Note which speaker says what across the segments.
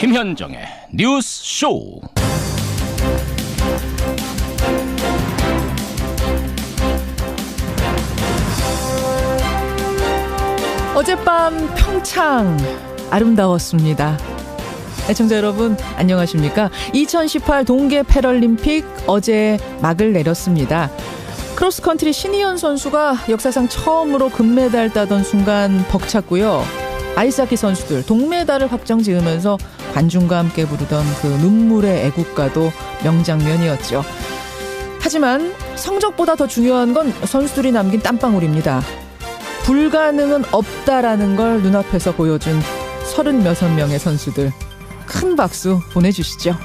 Speaker 1: 김현정의 뉴스 쇼.
Speaker 2: 어젯밤 평창 아름다웠습니다. 애청자 여러분 안녕하십니까? 2018 동계 패럴림픽 어제 막을 내렸습니다. 크로스컨트리 신희연 선수가 역사상 처음으로 금메달 따던 순간 벅찼고요. 아이스하키 선수들 동메달을 확정 지으면서 관중과 함께 부르던 그 눈물의 애국가도 명장면이었죠. 하지만 성적보다 더 중요한 건 선수들이 남긴 땀방울입니다. 불가능은 없다라는 걸 눈앞에서 보여준 36명의 선수들, 큰 박수 보내주시죠.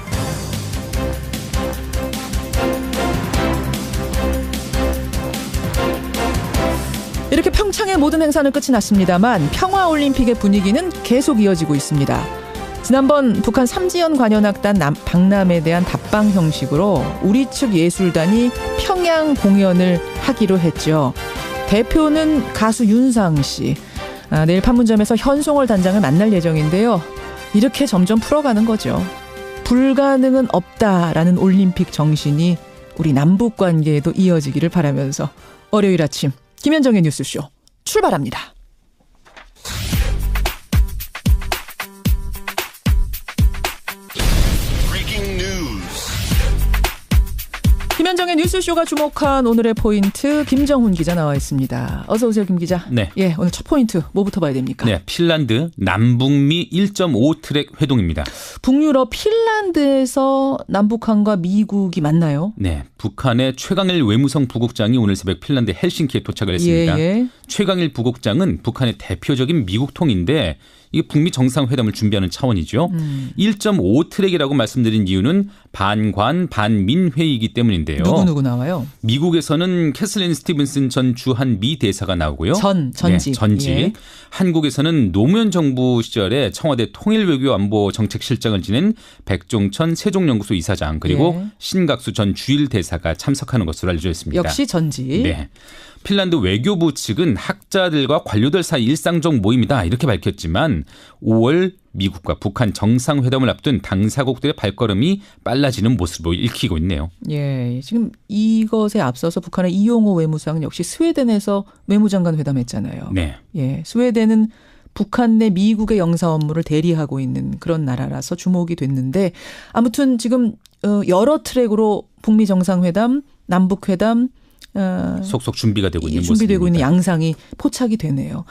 Speaker 2: 이렇게 평창의 모든 행사는 끝이 났습니다만 평화올림픽의 분위기는 계속 이어지고 있습니다. 지난번 북한 삼지연 관현악단 박람회에 대한 답방 형식으로 우리 측 예술단이 평양 공연을 하기로 했죠. 대표는 가수 윤상 씨. 내일 판문점에서 현송월 단장을 만날 예정인데요. 이렇게 점점 풀어가는 거죠. 불가능은 없다라는 올림픽 정신이 우리 남북 관계에도 이어지기를 바라면서 월요일 아침 김현정의 뉴스쇼 출발합니다. 김현정의 뉴스쇼가 주목한 오늘의 포인트 김정훈 기자 나와 있습니다. 어서 오세요, 김 기자.
Speaker 3: 네.
Speaker 2: 예, 오늘 첫 포인트 뭐부터 봐야 됩니까?
Speaker 3: 네, 핀란드 남북미 1.5 트랙 회동입니다.
Speaker 2: 북유럽 핀란드에서 남북한과 미국이 만나요?
Speaker 3: 네, 북한의 최강일 외무성 부국장이 오늘 새벽 핀란드 헬싱키에 도착을 했습니다.
Speaker 2: 예.
Speaker 3: 최강일 부국장은 북한의 대표적인 미국통인데 이게 북미 정상회담을 준비하는 차원이죠. 1.5 트랙이라고 말씀드린 이유는 반관 반민 회의이기 때문인데요.
Speaker 2: 누구 나와요?
Speaker 3: 미국에서는 캐슬린 스티븐슨 전 주한 미 대사가 나오고요.
Speaker 2: 전직.
Speaker 3: 네, 전직.
Speaker 2: 예.
Speaker 3: 한국에서는 노무현 정부 시절에 청와대 통일외교안보 정책실장을 지낸 백종천 세종연구소 이사장 그리고
Speaker 2: 예.
Speaker 3: 신각수 전 주일 대사가 참석하는 것으로 알려져 있습니다.
Speaker 2: 역시 전직.
Speaker 3: 네. 핀란드 외교부 측은 학자들과 관료들 사이 일상적 모임이다 이렇게 밝혔지만 5월 미국과 북한 정상회담을 앞둔 당사국들의 발걸음이 빨라지는 모습으로 읽히고 있네요.
Speaker 2: 예, 지금 이것에 앞서서 북한의 이용호 외무상은 역시 스웨덴에서 외무장관 회담했잖아요.
Speaker 3: 네.
Speaker 2: 예, 스웨덴은 북한 내 미국의 영사 업무를 대리하고 있는 그런 나라라서 주목이 됐는데 아무튼 지금 여러 트랙으로 북미 정상회담, 남북회담
Speaker 3: 속속 준비가 되고 있는
Speaker 2: 준비되고
Speaker 3: 모습입니다.
Speaker 2: 있는 양상이 포착이 되네요.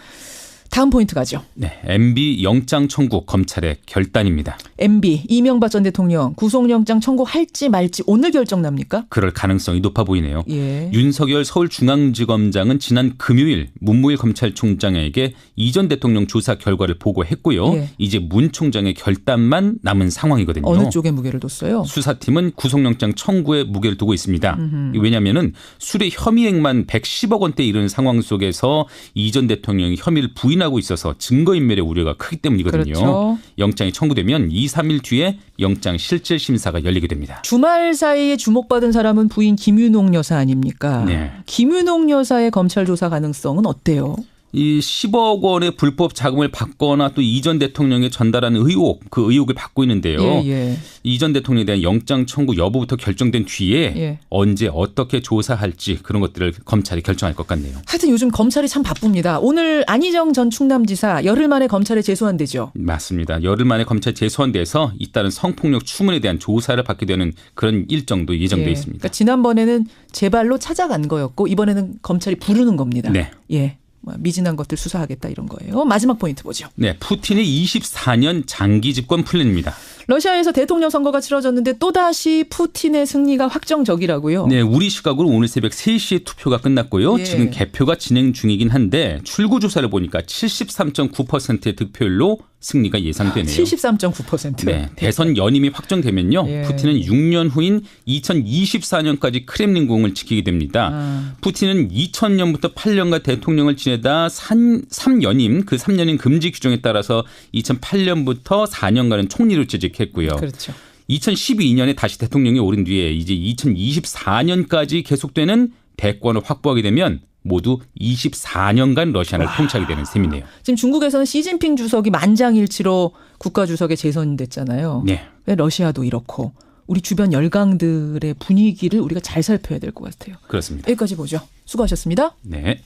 Speaker 2: 다음 포인트 가죠.
Speaker 3: 네, MB 영장 청구 검찰의 결단입니다.
Speaker 2: MB 이명박 전 대통령 구속영장 청구할지 말지 오늘 결정 납니까?
Speaker 3: 그럴 가능성이 높아 보이네요.
Speaker 2: 예.
Speaker 3: 윤석열 서울중앙지검장은 지난 금요일 문무일 검찰총장에게 이 전 대통령 조사 결과를 보고했고요.
Speaker 2: 예.
Speaker 3: 이제 문 총장의 결단만 남은 상황이거든요.
Speaker 2: 어느 쪽에 무게를 뒀어요?
Speaker 3: 수사팀은 구속영장 청구에 무게를 두고 있습니다. 왜냐하면 술의 혐의액만 110억 원대에 이르는 상황 속에서 이 전 대통령이 혐의를 부인하고 있어서 증거인멸의 우려가 크기 때문이거든요.
Speaker 2: 그렇죠.
Speaker 3: 영장이 청구되면 2, 3일 뒤에 영장 실질 심사가 열리게 됩니다.
Speaker 2: 주말 사이에 주목받은 사람은 부인 김윤옥 여사 아닙니까?
Speaker 3: 네.
Speaker 2: 김윤옥 여사의 검찰 조사 가능성은 어때요?
Speaker 3: 이 10억 원의 불법 자금을 받거나 또 이 전 대통령에 전달하는 의혹, 그 의혹을 받고 있는데요.
Speaker 2: 예.
Speaker 3: 이 전 대통령에 대한 영장 청구 여부부터 결정된 뒤에
Speaker 2: 예.
Speaker 3: 언제 어떻게 조사할지 그런 것들을 검찰이 결정할 것 같네요.
Speaker 2: 하여튼 요즘 검찰이 참 바쁩니다. 오늘 안희정 전 충남지사 열흘 만에 검찰에 재소환되죠.
Speaker 3: 맞습니다. 열흘 만에 검찰 재소환돼서 잇따른 성폭력 추문에 대한 조사를 받게 되는 그런 일정도 예정돼
Speaker 2: 예.
Speaker 3: 있습니다.
Speaker 2: 그러니까 지난번에는 제발로 찾아간 거였고 이번에는 검찰이 부르는 겁니다.
Speaker 3: 네.
Speaker 2: 예. 미진한 것들 수사하겠다 이런 거예요. 마지막 포인트 보죠.
Speaker 3: 네, 푸틴의 24년 장기 집권 플랜입니다.
Speaker 2: 러시아에서 대통령 선거가 치러졌는데 또다시 푸틴의 승리가 확정적이라고요.
Speaker 3: 네, 우리 시각으로 오늘 새벽 3시에 투표가 끝났고요.
Speaker 2: 예.
Speaker 3: 지금 개표가 진행 중이긴 한데 출구 조사를 보니까 73.9%의 득표율로 승리가 예상되네요.
Speaker 2: 73.9%.
Speaker 3: 네, 대선 연임이 확정되면요.
Speaker 2: 예.
Speaker 3: 푸틴은 6년 후인 2024년까지 크렘린궁을 지키게 됩니다. 푸틴은 2000년부터 8년간 대통령을 지내다 3연임, 그 3년임 금지 규정에 따라서 2008년부터 4년간은 총리로 재직했고요.
Speaker 2: 그렇죠.
Speaker 3: 2012년에 다시 대통령이 오른 뒤에 이제 2024년까지 계속되는 대권을 확보하게 되면 모두 24년간 러시아를 통치하게 되는 셈이네요.
Speaker 2: 지금 중국에서는 시진핑 주석이 만장일치로 국가주석에 재선됐잖아요.
Speaker 3: 네.
Speaker 2: 러시아도 이렇고 우리 주변 열강들의 분위기를 우리가 잘 살펴야 될 것 같아요.
Speaker 3: 그렇습니다.
Speaker 2: 여기까지 보죠. 수고하셨습니다.
Speaker 3: 네.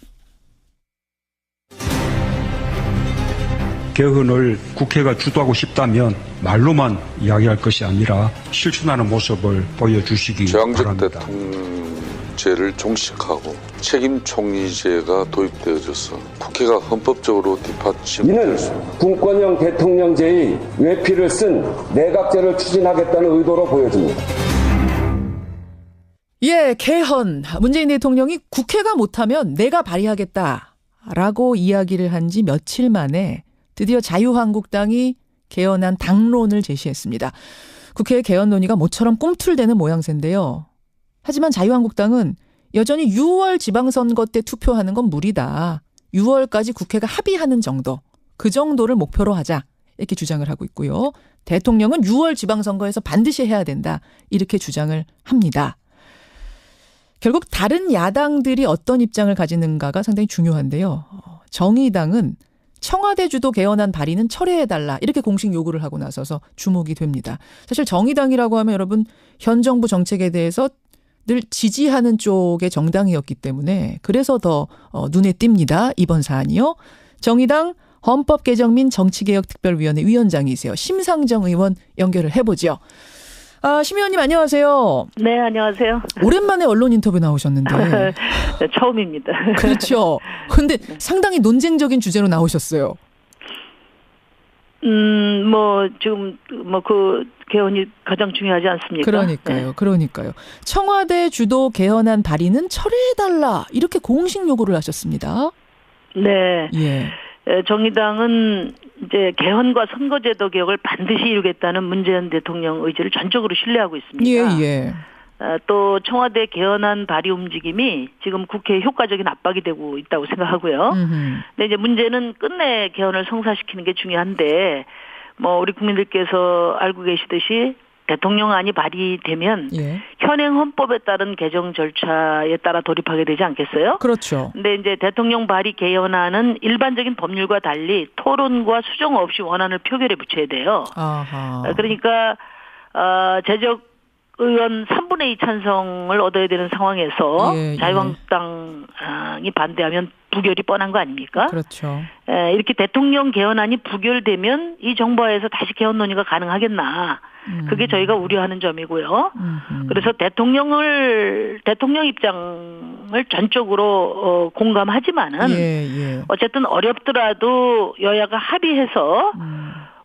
Speaker 4: 개헌을 국회가 주도하고 싶다면 말로만 이야기할 것이 아니라 실천하는 모습을 보여주시기
Speaker 5: 제왕적
Speaker 4: 바랍니다.
Speaker 5: 대통령제를 종식하고 책임 총리제가 도입되어져서 국회가 헌법적으로 뒷받침될 수
Speaker 6: 이는 군권형 대통령제의 외피를 쓴 내각제를 추진하겠다는 의도로 보여집니다.
Speaker 2: 예, 개헌. 문재인 대통령이 국회가 못하면 내가 발의하겠다라고 이야기를 한 지 며칠 만에 드디어 자유한국당이 개헌안 당론을 제시했습니다. 국회 개헌 논의가 모처럼 꿈틀대는 모양새인데요. 하지만 자유한국당은 여전히 6월 지방선거 때 투표하는 건 무리다. 6월까지 국회가 합의하는 정도, 그 정도를 목표로 하자 이렇게 주장을 하고 있고요. 대통령은 6월 지방선거에서 반드시 해야 된다 이렇게 주장을 합니다. 결국 다른 야당들이 어떤 입장을 가지는가가 상당히 중요한데요. 정의당은 청와대 주도 개헌안 발의는 철회해달라 이렇게 공식 요구를 하고 나서서 주목이 됩니다. 사실 정의당이라고 하면 여러분 현 정부 정책에 대해서 늘 지지하는 쪽의 정당이었기 때문에 그래서 더 눈에 띕니다. 이번 사안이요. 정의당 헌법개정민 정치개혁특별위원회 위원장이세요. 심상정 의원 연결을 해보죠. 심 의원님 안녕하세요.
Speaker 7: 네, 안녕하세요.
Speaker 2: 오랜만에 언론 인터뷰 나오셨는데.
Speaker 7: 처음입니다.
Speaker 2: 그렇죠. 그런데 상당히 논쟁적인 주제로 나오셨어요.
Speaker 7: 지금 그 개헌이 가장 중요하지 않습니까?
Speaker 2: 그러니까요. 청와대 주도 개헌안 발의는 철회해달라 이렇게 공식 요구를 하셨습니다.
Speaker 7: 네.
Speaker 2: 예.
Speaker 7: 정의당은 이제 개헌과 선거제도 개혁을 반드시 이루겠다는 문재인 대통령 의지를 전적으로 신뢰하고 있습니다.
Speaker 2: 예.
Speaker 7: 또 청와대 개헌안 발의 움직임이 지금 국회에 효과적인 압박이 되고 있다고 생각하고요. 근데 이제 문제는 끝내 개헌을 성사시키는 게 중요한데 우리 국민들께서 알고 계시듯이 대통령안이 발의되면 현행 헌법에 따른 개정 절차에 따라 돌입하게 되지 않겠어요?
Speaker 2: 그렇죠.
Speaker 7: 근데 이제 대통령 발의 개헌안은 일반적인 법률과 달리 토론과 수정 없이 원안을 표결에 붙여야 돼요.
Speaker 2: 아하.
Speaker 7: 그러니까 제적 의원 3분의 2 찬성을 얻어야 되는 상황에서 자유한국당이 반대하면 부결이 뻔한 거 아닙니까?
Speaker 2: 그렇죠.
Speaker 7: 이렇게 대통령 개헌안이 부결되면 이 정부에서 다시 개헌 논의가 가능하겠나? 그게 저희가 우려하는 점이고요. 그래서 대통령 입장을 전적으로 공감하지만은 어쨌든 어렵더라도 여야가 합의해서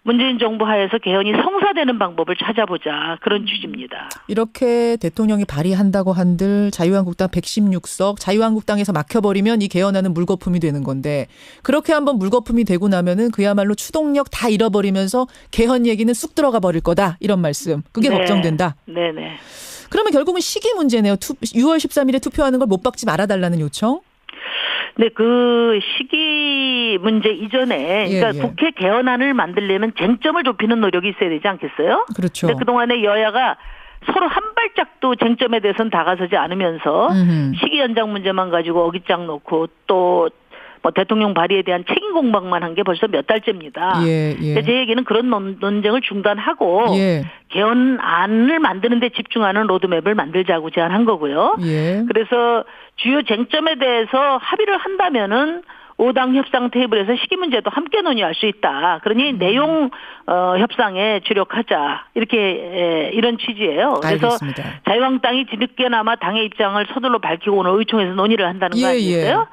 Speaker 7: 문재인 정부 하에서 개헌이 성사되는 방법을 찾아보자 그런 취지입니다.
Speaker 2: 이렇게 대통령이 발의한다고 한들 자유한국당 116석 자유한국당에서 막혀버리면 이 개헌안은 물거품이 되는 건데 그렇게 한번 물거품이 되고 나면은 그야말로 추동력 다 잃어버리면서 개헌 얘기는 쑥 들어가 버릴 거다 이런 말씀. 그게 걱정된다.
Speaker 7: 네네.
Speaker 2: 그러면 결국은 시기 문제네요. 6월 13일에 투표하는 걸 못 박지 말아달라는 요청.
Speaker 7: 네, 그 시기 문제 이전에 그러니까 국회 개헌안을 만들려면 쟁점을 좁히는 노력이 있어야 되지 않겠어요?
Speaker 2: 그렇죠.
Speaker 7: 근데 그동안에 여야가 서로 한 발짝도 쟁점에 대해서는 다가서지 않으면서 시기 연장 문제만 가지고 어깃장 놓고 또 대통령 발의에 대한 책임 공방만 한 게 벌써 몇 달째입니다. 제 얘기는 그런 논쟁을 중단하고 개헌안을 만드는 데 집중하는 로드맵을 만들자고 제안한 거고요. 그래서 주요 쟁점에 대해서 합의를 한다면은 5당 협상 테이블에서 시기 문제도 함께 논의할 수 있다. 그러니 내용 협상에 주력하자. 이렇게 이런 취지예요. 그래서
Speaker 2: 알겠습니다.
Speaker 7: 자유한국당이 뒤늦게나마 당의 입장을 서둘러 밝히고 오늘 의총에서 논의를 한다는 거 아니겠어요?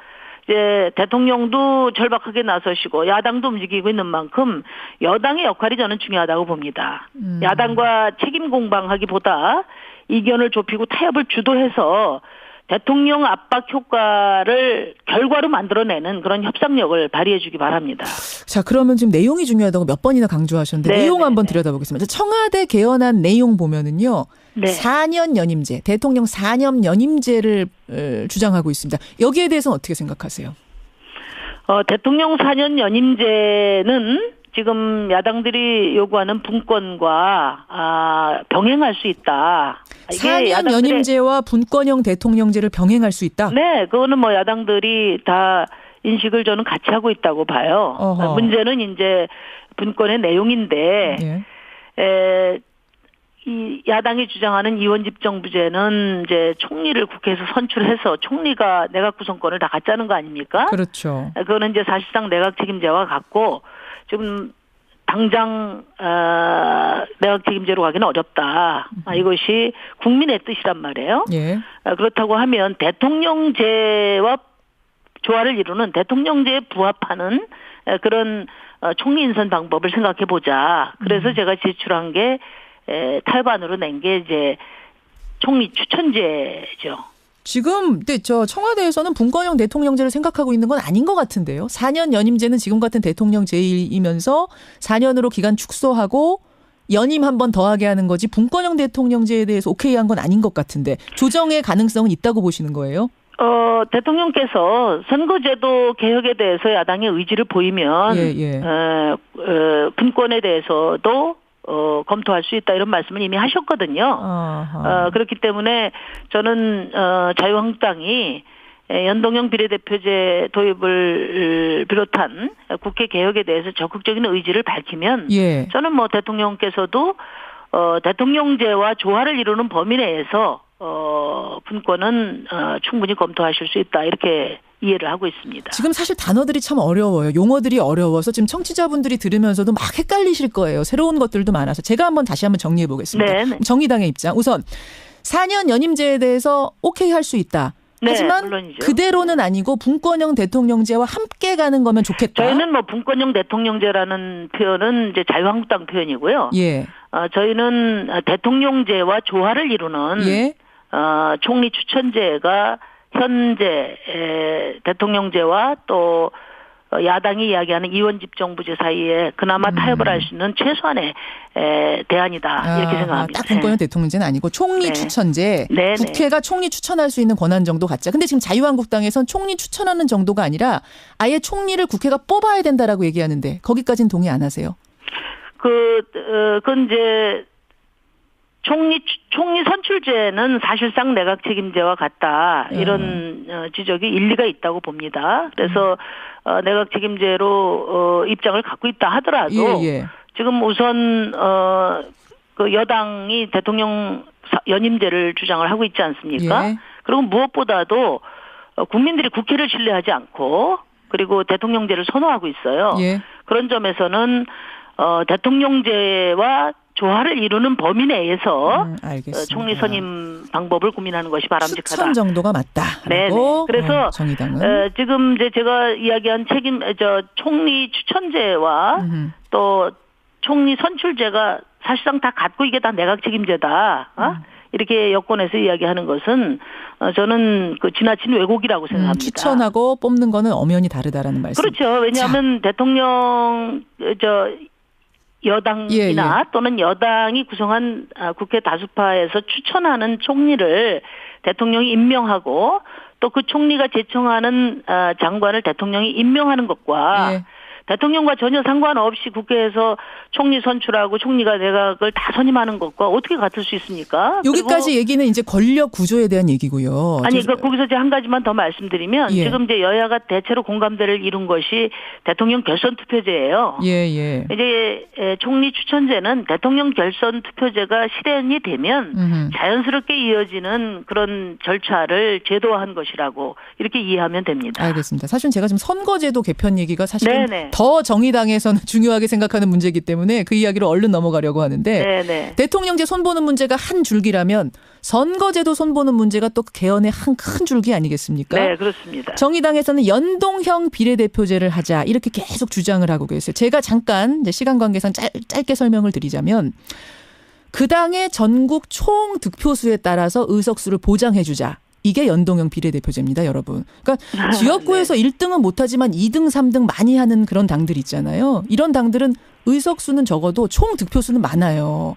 Speaker 7: 이제 대통령도 절박하게 나서시고 야당도 움직이고 있는 만큼 여당의 역할이 저는 중요하다고 봅니다. 야당과 책임 공방하기보다 이견을 좁히고 타협을 주도해서 대통령 압박 효과를 결과로 만들어내는 그런 협상력을 발휘해 주기 바랍니다.
Speaker 2: 자, 그러면 지금 내용이 중요하다고 몇 번이나 강조하셨는데 내용 한번 들여다보겠습니다. 청와대 개헌안 내용 보면은요. 4년 연임제, 대통령 4년 연임제를 주장하고 있습니다. 여기에 대해서는 어떻게 생각하세요?
Speaker 7: 대통령 4년 연임제는 지금 야당들이 요구하는 분권과 병행할 수 있다.
Speaker 2: 4년 연임제와 분권형 대통령제를 병행할 수 있다?
Speaker 7: 네, 그거는 뭐 야당들이 다 인식을 저는 같이 하고 있다고 봐요. 문제는 이제 분권의 내용인데, 이 야당이 주장하는 이원집정부제는 이제 총리를 국회에서 선출해서 총리가 내각 구성권을 다 갖자는 거 아닙니까?
Speaker 2: 그렇죠.
Speaker 7: 그거는 이제 사실상 내각 책임제와 같고 지금 당장 내각 책임제로 가기는 어렵다. 이것이 국민의 뜻이란 말이에요.
Speaker 2: 예.
Speaker 7: 그렇다고 하면 대통령제와 조화를 이루는 대통령제에 부합하는 그런 총리 인선 방법을 생각해 보자. 그래서 제가 제출한 게 탈반으로 낸 게 이제 총리 추천제죠.
Speaker 2: 지금 근데 저 청와대에서는 분권형 대통령제를 생각하고 있는 건 아닌 것 같은데요. 4년 연임제는 지금 같은 대통령제이면서 4년으로 기간 축소하고 연임 한 번 더하게 하는 거지 분권형 대통령제에 대해서 오케이 한 건 아닌 것 같은데 조정의 가능성은 있다고 보시는 거예요?
Speaker 7: 대통령께서 선거제도 개혁에 대해서 야당의 의지를 보이면 분권에 대해서도 검토할 수 있다 이런 말씀을 이미 하셨거든요. 그렇기 때문에 저는 자유한국당이 연동형 비례대표제 도입을 비롯한 국회 개혁에 대해서 적극적인 의지를 밝히면 저는 뭐 대통령께서도 대통령제와 조화를 이루는 범위 내에서 분권은 충분히 검토하실 수 있다 이렇게 이해를 하고 있습니다.
Speaker 2: 지금 사실 단어들이 참 어려워요. 용어들이 어려워서 지금 청취자분들이 들으면서도 막 헷갈리실 거예요. 새로운 것들도 많아서 제가 다시 한번 정리해 보겠습니다.
Speaker 7: 네네.
Speaker 2: 정의당의 입장. 우선 4년 연임제에 대해서 오케이 할 수 있다. 하지만
Speaker 7: 물론이죠.
Speaker 2: 그대로는 아니고 분권형 대통령제와 함께 가는 거면 좋겠다.
Speaker 7: 저희는 뭐 분권형 대통령제라는 표현은 이제 자유한국당 표현이고요. 저희는 대통령제와 조화를 이루는 총리 추천제가 현재 대통령제와 또 야당이 이야기하는 이원집정부제 사이에 그나마 타협을 할 수 있는 최소한의 대안이다 이렇게 생각합니다.
Speaker 2: 딱 분권형 대통령제는 아니고 총리 추천제. 국회가 총리 추천할 수 있는 권한 정도 갖자. 근데 지금 자유한국당에선 총리 추천하는 정도가 아니라 아예 총리를 국회가 뽑아야 된다라고 얘기하는데 거기까지는 동의 안 하세요?
Speaker 7: 그건 이제 총리 선출제는 사실상 내각 책임제와 같다. 이런 지적이 일리가 있다고 봅니다. 그래서 내각 책임제로 입장을 갖고 있다 하더라도 지금 우선 그 여당이 대통령 연임제를 주장을 하고 있지 않습니까? 그리고 무엇보다도 국민들이 국회를 신뢰하지 않고 그리고 대통령제를 선호하고 있어요. 그런 점에서는 대통령제와 조화를 이루는 범위 내에서 총리 선임 방법을 고민하는 것이 바람직하다.
Speaker 2: 추천 정도가 맞다.
Speaker 7: 네. 그래서
Speaker 2: 정의당은
Speaker 7: 지금 이제 제가 이야기한 총리 추천제와 또 총리 선출제가 사실상 다 갖고 이게 다 내각 책임제다. 이렇게 여권에서 이야기하는 것은 저는 그 지나친 왜곡이라고 생각합니다.
Speaker 2: 추천하고 뽑는 거는 엄연히 다르다라는 말씀.
Speaker 7: 그렇죠. 왜냐하면 대통령 여당이나 또는 여당이 구성한 국회 다수파에서 추천하는 총리를 대통령이 임명하고 또 그 총리가 제청하는 장관을 대통령이 임명하는 것과 대통령과 전혀 상관없이 국회에서 총리 선출하고 총리가 내각을 다 선임하는 것과 어떻게 같을 수 있습니까?
Speaker 2: 여기까지 얘기는 이제 권력 구조에 대한 얘기고요.
Speaker 7: 아니, 거기서 제가 한 가지만 더 말씀드리면 지금 이제 여야가 대체로 공감대를 이룬 것이 대통령 결선 투표제예요. 이제 총리 추천제는 대통령 결선 투표제가 실현이 되면 자연스럽게 이어지는 그런 절차를 제도화한 것이라고 이렇게 이해하면 됩니다.
Speaker 2: 알겠습니다. 사실 제가 지금 선거제도 개편 얘기가 사실은 더 정의당에서는 중요하게 생각하는 문제이기 때문에 그 이야기로 얼른 넘어가려고 하는데 대통령제 손보는 문제가 한 줄기라면 선거제도 손보는 문제가 또 개헌의 한 큰 줄기 아니겠습니까?
Speaker 7: 네, 그렇습니다.
Speaker 2: 정의당에서는 연동형 비례대표제를 하자 이렇게 계속 주장을 하고 계세요. 제가 잠깐 이제 시간 관계상 짧게 설명을 드리자면 그 당의 전국 총 득표수에 따라서 의석수를 보장해 주자. 이게 연동형 비례대표제입니다, 여러분. 그러니까 지역구에서 1등은 못하지만 2등, 3등 많이 하는 그런 당들 있잖아요. 이런 당들은 의석수는 적어도 총 득표수는 많아요.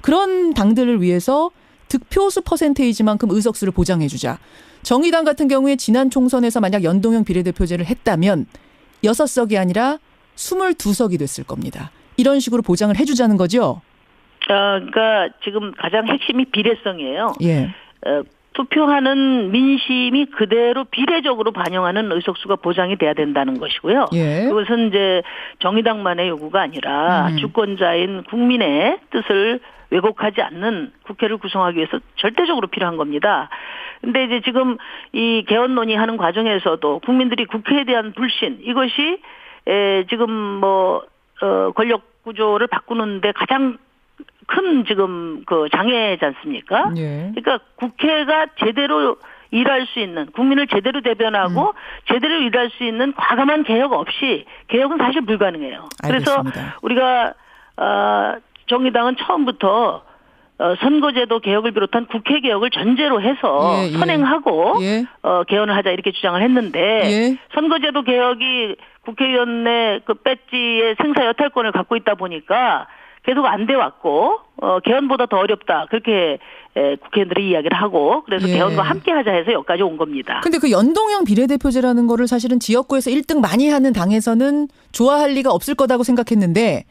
Speaker 2: 그런 당들을 위해서 득표수 퍼센테이지만큼 의석수를 보장해 주자. 정의당 같은 경우에 지난 총선에서 만약 연동형 비례대표제를 했다면 6석이 아니라 22석이 됐을 겁니다. 이런 식으로 보장을 해주자는 거죠?
Speaker 7: 그러니까 지금 가장 핵심이 비례성이에요.
Speaker 2: 예.
Speaker 7: 투표하는 민심이 그대로 비례적으로 반영하는 의석수가 보장이 돼야 된다는 것이고요.
Speaker 2: 예.
Speaker 7: 그것은 이제 정의당만의 요구가 아니라 주권자인 국민의 뜻을 왜곡하지 않는 국회를 구성하기 위해서 절대적으로 필요한 겁니다. 근데 이제 지금 이 개헌 논의하는 과정에서도 국민들이 국회에 대한 불신, 이것이 지금 권력 구조를 바꾸는데 가장 큰 지금 그 장애지 않습니까?
Speaker 2: 예.
Speaker 7: 그러니까 국회가 제대로 일할 수 있는, 국민을 제대로 대변하고 제대로 일할 수 있는 과감한 개혁 없이 개혁은 사실 불가능해요.
Speaker 2: 알겠습니다.
Speaker 7: 그래서 우리가 정의당은 처음부터 선거제도 개혁을 비롯한 국회 개혁을 전제로 해서 선행하고 개헌을 하자 이렇게 주장을 했는데 선거제도 개혁이 국회의원의 그 배지의 생사 여탈권을 갖고 있다 보니까 계속 안 돼 왔고 개헌보다 더 어렵다 그렇게 국회의원들이 이야기를 하고 그래서 개헌과 함께 하자 해서 여기까지 온 겁니다.
Speaker 2: 근데 그 연동형 비례대표제라는 거를 사실은 지역구에서 1등 많이 하는 당에서는 좋아할 리가 없을 거라고 생각했는데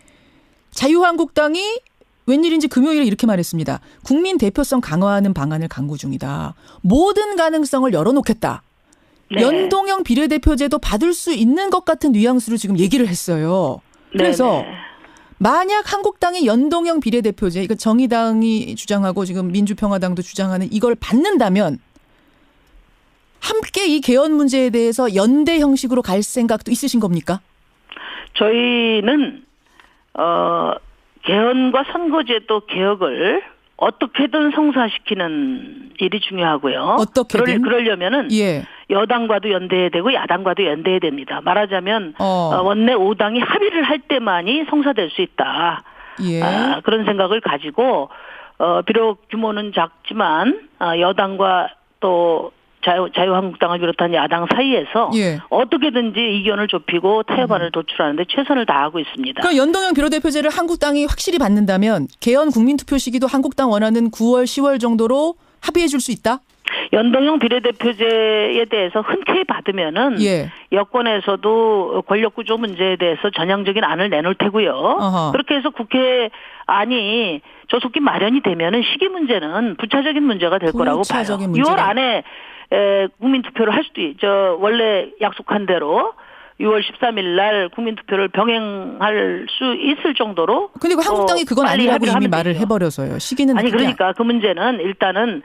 Speaker 2: 자유한국당이 웬일인지 금요일에 이렇게 말했습니다. 국민 대표성 강화하는 방안을 강구 중이다. 모든 가능성을 열어놓겠다. 네. 연동형 비례대표제도 받을 수 있는 것 같은 뉘앙스로 지금 얘기를 했어요. 그래서 네네. 만약 한국당이 연동형 비례대표제, 이거 정의당이 주장하고 지금 민주평화당도 주장하는 이걸 받는다면 함께 이 개헌 문제에 대해서 연대 형식으로 갈 생각도 있으신 겁니까?
Speaker 7: 저희는 개헌과 선거제도 개혁을 어떻게든 성사시키는 일이 중요하고요.
Speaker 2: 어떻게든?
Speaker 7: 그러려면은 여당과도 연대해야 되고 야당과도 연대해야 됩니다. 말하자면 원내 5당이 합의를 할 때만이 성사될 수 있다. 그런 생각을 가지고 비록 규모는 작지만 여당과 또 자유한국당을 비롯한 야당 사이에서 어떻게든지 이견을 좁히고 타협안을 도출하는데 최선을 다하고 있습니다.
Speaker 2: 그럼 연동형 비례대표제를 한국당이 확실히 받는다면 개헌 국민투표 시기도 한국당 원하는 9월, 10월 정도로 합의해 줄 수 있다?
Speaker 7: 연동형 비례대표제에 대해서 흔쾌히 받으면은 여권에서도 권력구조 문제에 대해서 전향적인 안을 내놓을 테고요. 그렇게 해서 국회안이 조속히 마련이 되면은 시기 문제는 부차적인 문제가 될 거라고 봐요. 6월 안에 국민투표를 할 수도 있죠. 원래 약속한 대로 6월 13일 날 국민투표를 병행할 수 있을 정도로.
Speaker 2: 근데 한국당이 그건 아니라고 이미 말을 해버려서요. 시기는
Speaker 7: 아니 그러니까 그 문제는 일단은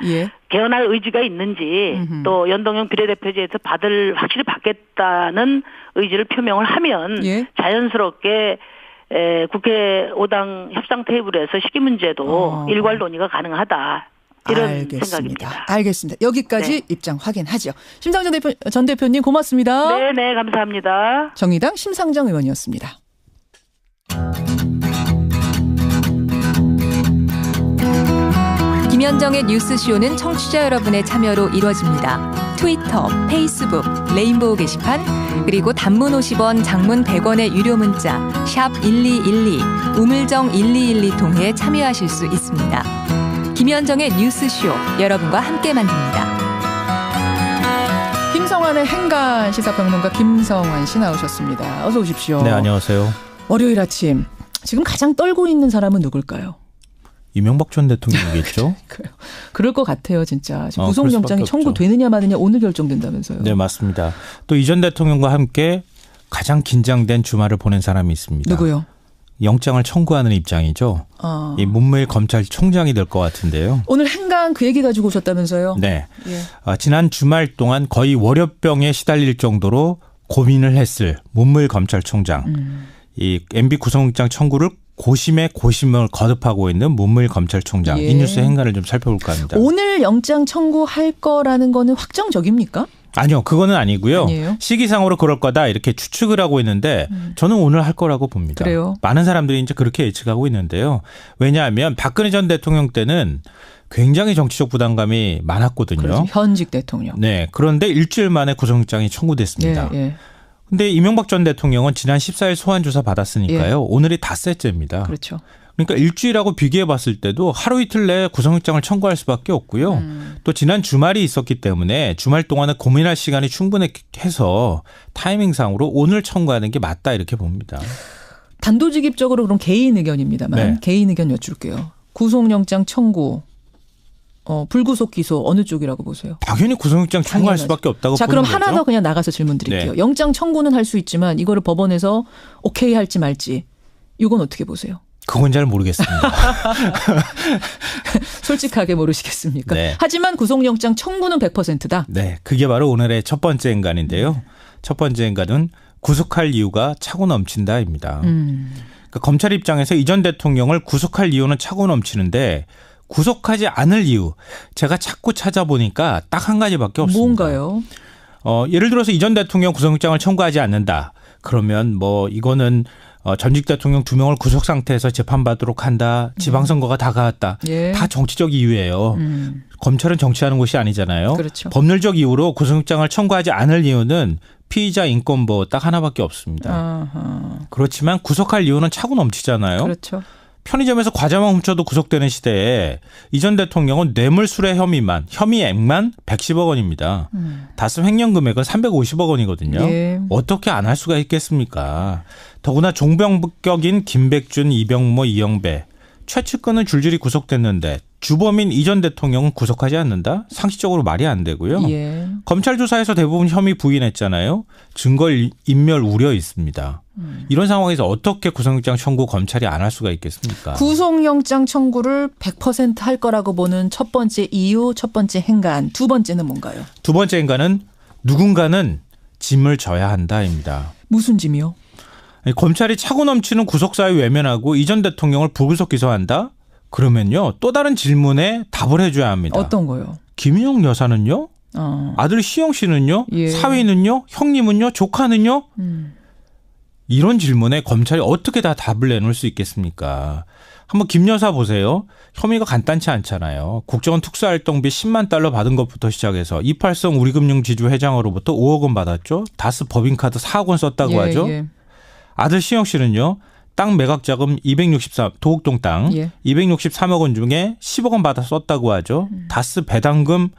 Speaker 7: 개헌할 의지가 있는지 또 연동형 비례대표제에서 확실히 받겠다는 의지를 표명을 하면 자연스럽게 국회 5당 협상 테이블에서 시기 문제도 일괄 논의가 가능하다. 이런 생각입니다.
Speaker 2: 알겠습니다. 여기까지 입장 확인하죠. 심상정 전 대표님 고맙습니다.
Speaker 7: 네, 감사합니다.
Speaker 2: 정의당 심상정 의원이었습니다.
Speaker 8: 김현정의 뉴스쇼는 청취자 여러분의 참여로 이루어집니다. 트위터, 페이스북, 레인보우 게시판, 그리고 단문 50원, 장문 100원의 유료 문자 샵 1212, 우물정 1212 통해 참여하실 수 있습니다. 김현정의 뉴스쇼, 여러분과 함께 만듭니다.
Speaker 2: 김성환의 행간 시사평론가 김성환 씨 나오셨습니다. 어서 오십시오.
Speaker 9: 네, 안녕하세요.
Speaker 2: 월요일 아침, 지금 가장 떨고 있는 사람은 누굴까요?
Speaker 9: 이명박 전 대통령이겠죠?
Speaker 2: 그럴 것 같아요, 진짜. 지금 구속영장이 청구되느냐 마느냐 오늘 결정된다면서요.
Speaker 9: 네, 맞습니다. 또 이 전 대통령과 함께 가장 긴장된 주말을 보낸 사람이 있습니다.
Speaker 2: 누구요?
Speaker 9: 영장을 청구하는 입장이죠. 이 문무일 검찰총장이 될 것 같은데요.
Speaker 2: 오늘 행간 그 얘기 가지고 오셨다면서요?
Speaker 9: 네. 지난 주말 동안 거의 월요병에 시달릴 정도로 고민을 했을 문무일 검찰총장. 이 MB 구속영장 청구를 고심에 고심을 거듭하고 있는 문무일 검찰총장. 이 뉴스 행간을 좀 살펴볼까 합니다.
Speaker 2: 오늘 영장 청구할 거라는 거는 확정적입니까?
Speaker 9: 아니요. 그거는 아니고요.
Speaker 2: 아니에요?
Speaker 9: 시기상으로 그럴 거다 이렇게 추측을 하고 있는데 저는 오늘 할 거라고 봅니다.
Speaker 2: 그래요?
Speaker 9: 많은 사람들이 이제 그렇게 예측하고 있는데요. 왜냐하면 박근혜 전 대통령 때는 굉장히 정치적 부담감이 많았거든요.
Speaker 2: 그렇죠. 현직 대통령.
Speaker 9: 네. 그런데 일주일 만에 구속영장이 청구됐습니다. 근데 이명박 전 대통령은 지난 14일 소환조사 받았으니까요. 오늘이 닷새째입니다.
Speaker 2: 그렇죠.
Speaker 9: 그러니까 일주일하고 비교해 봤을 때도 하루 이틀 내에 구속영장을 청구할 수밖에 없고요. 또 지난 주말이 있었기 때문에 주말 동안은 고민할 시간이 충분해서 타이밍상으로 오늘 청구하는 게 맞다 이렇게 봅니다.
Speaker 2: 단도직입적으로 그럼 개인 의견입니다만
Speaker 9: 네.
Speaker 2: 개인 의견 여쭐게요. 구속영장 청구, 불구속 기소 어느 쪽이라고 보세요?
Speaker 9: 당연히 구속영장 청구할
Speaker 2: 당연하죠.
Speaker 9: 수밖에 없다고
Speaker 2: 자,
Speaker 9: 보는
Speaker 2: 그럼
Speaker 9: 거죠.
Speaker 2: 하나 더 그냥 나가서 질문 드릴게요.
Speaker 9: 네.
Speaker 2: 영장 청구는 할 수 있지만 이거를 법원에서 오케이 할지 말지 이건 어떻게 보세요?
Speaker 9: 그건 잘 모르겠습니다.
Speaker 2: 솔직하게 모르시겠습니까?
Speaker 9: 네.
Speaker 2: 하지만 구속영장 청구는 100%다.
Speaker 9: 네, 그게 바로 오늘의 첫 번째 인간인데요. 첫 번째 인간은 구속할 이유가 차고 넘친다입니다. 그러니까 검찰 입장에서 이 전 대통령을 구속할 이유는 차고 넘치는데 구속하지 않을 이유 제가 자꾸 찾아보니까 딱 한 가지밖에 없습니다.
Speaker 2: 뭔가요?
Speaker 9: 예를 들어서 이 전 대통령 구속영장을 청구하지 않는다. 그러면 뭐 이거는 전직 대통령 2명을 구속 상태에서 재판받도록 한다. 지방선거가 다가왔다.
Speaker 2: 예.
Speaker 9: 다 정치적 이유예요. 검찰은 정치하는 곳이 아니잖아요.
Speaker 2: 그렇죠.
Speaker 9: 법률적 이유로 구속영장을 청구하지 않을 이유는 피의자 인권보호 딱 하나밖에 없습니다.
Speaker 2: 아하.
Speaker 9: 그렇지만 구속할 이유는 차고 넘치잖아요.
Speaker 2: 그렇죠.
Speaker 9: 편의점에서 과자만 훔쳐도 구속되는 시대에 이 전 대통령은 뇌물수뢰 혐의액만 110억 원입니다. 다스 횡령 금액은 350억 원이거든요.
Speaker 2: 예.
Speaker 9: 어떻게 안 할 수가 있겠습니까? 더구나 종병격인 김백준, 이병모, 이영배 최측근은 줄줄이 구속됐는데 주범인 이 전 대통령은 구속하지 않는다? 상식적으로 말이 안 되고요.
Speaker 2: 예.
Speaker 9: 검찰 조사에서 대부분 혐의 부인했잖아요. 증거 인멸 우려 있습니다. 이런 상황에서 어떻게 구속영장 청구 검찰이 안 할 수가 있겠습니까?
Speaker 2: 구속영장 청구를 100% 할 거라고 보는 첫 번째 이유, 첫 번째 행간, 두 번째는 뭔가요?
Speaker 9: 두 번째 인간은 누군가는 짐을 져야 한다입니다.
Speaker 2: 무슨 짐이요?
Speaker 9: 검찰이 차고 넘치는 구속사유 외면하고 이 전 대통령을 불구속 기소한다? 그러면요. 또 다른 질문에 답을 해줘야 합니다.
Speaker 2: 어떤 거요?
Speaker 9: 김윤영 여사는요? 아들 시영 씨는요?
Speaker 2: 예.
Speaker 9: 사위는요? 형님은요? 조카는요? 이런 질문에 검찰이 어떻게 다 답을 내놓을 수 있겠습니까? 한번 김 여사 보세요. 혐의가 간단치 않잖아요. 국정원 특수활동비 10만 달러 받은 것부터 시작해서 이팔성 우리금융지주 회장으로부터 5억 원 받았죠. 다스 법인카드 4억 원 썼다고
Speaker 2: 예,
Speaker 9: 하죠.
Speaker 2: 예.
Speaker 9: 아들 시영 씨는요. 땅 매각 자금 263 도곡동 땅
Speaker 2: 예.
Speaker 9: 263억 원 중에 10억 원 받아 썼다고 하죠. 다스 배당금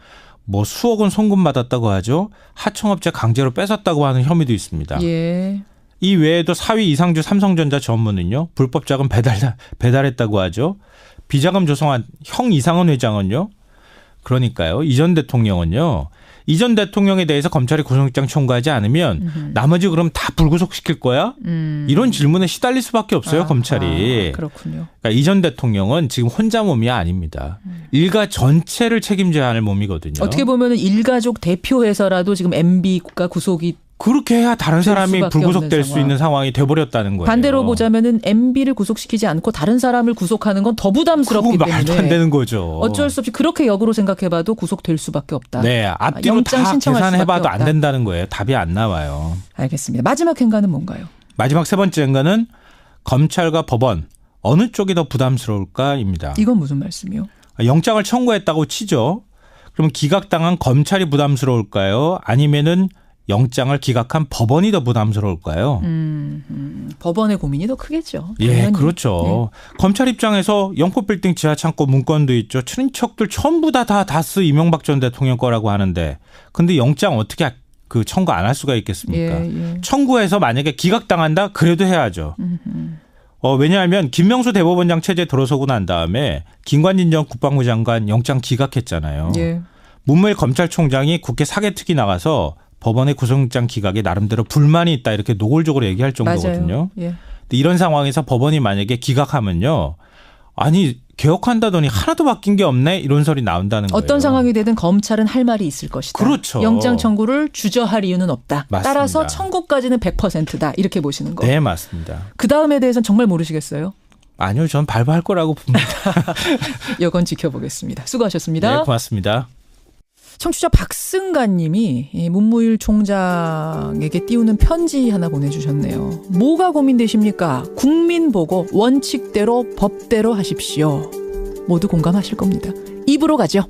Speaker 9: 뭐 수억 원 송금 받았다고 하죠. 하청업체 강제로 뺏었다고 하는 혐의도 있습니다.
Speaker 2: 예.
Speaker 9: 이 외에도 사위 이상주 삼성전자 전무는요. 불법 자금 배달했다고 하죠. 비자금 조성한 형 이상은 회장은요. 그러니까요. 이 전 대통령은요. 이 전 대통령에 대해서 검찰이 구속영장 청구하지 않으면 나머지 그럼 다 불구속시킬 거야? 이런 질문에 시달릴 수밖에 없어요. 검찰이.
Speaker 2: 그렇군요.
Speaker 9: 그러니까 이 전 대통령은 지금 혼자 몸이 아닙니다. 일가 전체를 책임져야 하는 몸이거든요.
Speaker 2: 어떻게 보면 일가족 대표해서라도 지금 MB가 구속이
Speaker 9: 그렇게 해야 다른 사람이
Speaker 2: 수밖에
Speaker 9: 불구속될
Speaker 2: 없는
Speaker 9: 수 있는 상황이 돼버렸다는 거예요.
Speaker 2: 반대로 보자면은 MB를 구속시키지 않고 다른 사람을 구속하는 건 더 부담스럽기
Speaker 9: 그건
Speaker 2: 때문에
Speaker 9: 말도 안 되는 거죠.
Speaker 2: 어쩔 수 없이 그렇게 역으로 생각해봐도 구속될 수밖에 없다.
Speaker 9: 네, 앞뒤로
Speaker 2: 영장
Speaker 9: 다
Speaker 2: 신청할
Speaker 9: 계산해봐도
Speaker 2: 수밖에
Speaker 9: 안
Speaker 2: 없다.
Speaker 9: 된다는 거예요. 답이 안 나와요.
Speaker 2: 알겠습니다. 마지막 행간은 뭔가요?
Speaker 9: 마지막 세 번째 행간은 검찰과 법원 어느 쪽이 더 부담스러울까입니다.
Speaker 2: 이건 무슨 말씀이요?
Speaker 9: 영장을 청구했다고 치죠. 그럼 기각당한 검찰이 부담스러울까요? 아니면은 영장을 기각한 법원이 더 부담스러울까요?
Speaker 2: 법원의 고민이 더 크겠죠.
Speaker 9: 예,
Speaker 2: 당연히.
Speaker 9: 그렇죠.
Speaker 2: 네.
Speaker 9: 검찰 입장에서 영포빌딩 지하창고 문건도 있죠. 친인척들 전부 다 다스 이명박 전 대통령 거라고 하는데 근데 영장 어떻게 그 청구 안 할 수가 있겠습니까?
Speaker 2: 예.
Speaker 9: 청구해서 만약에 기각당한다? 그래도 해야죠. 왜냐하면 김명수 대법원장 체제 들어서고 난 다음에 김관진 전 국방부 장관 영장 기각했잖아요.
Speaker 2: 예.
Speaker 9: 문무일 검찰총장이 국회 사개특위 나가서 법원의 구속영장 기각에 나름대로 불만이 있다 이렇게 노골적으로 얘기할 정도거든요.
Speaker 2: 맞아요. 예.
Speaker 9: 근데 이런 상황에서 법원이 만약에 기각하면요. 아니 개혁한다더니 하나도 바뀐 게 없네 이런 소리 나온다는 거예요.
Speaker 2: 어떤 상황이 되든 검찰은 할 말이 있을 것이다.
Speaker 9: 그렇죠.
Speaker 2: 영장 청구를 주저할 이유는 없다.
Speaker 9: 맞습니다.
Speaker 2: 따라서 청구까지는 100%다. 이렇게 보시는 거.
Speaker 9: 네, 맞습니다.
Speaker 2: 그 다음에 대해서는 정말 모르시겠어요?
Speaker 9: 아니요. 전 발부할 거라고 봅니다.
Speaker 2: 여건 지켜보겠습니다. 수고하셨습니다.
Speaker 9: 네, 고맙습니다.
Speaker 2: 청취자 박승관 님이 이 문무일 총장에게 띄우는 편지 하나 보내주셨네요. 뭐가 고민되십니까? 국민 보고 원칙대로 법대로 하십시오. 모두 공감하실 겁니다. 입으로 가죠.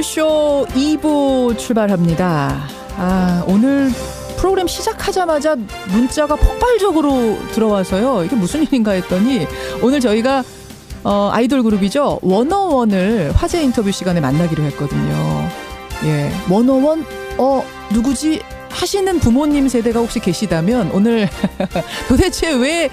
Speaker 2: 뉴스쇼 2부 출발합니다. 오늘 프로그램 시작하자마자 문자가 폭발적으로 들어와서요. 이게 무슨 일인가 했더니 오늘 저희가 아이돌 그룹이죠. 워너원을 화제 인터뷰 시간에 만나기로 했거든요. 예, 워너원 누구지 하시는 부모님 세대가 혹시 계시다면 오늘 도대체 왜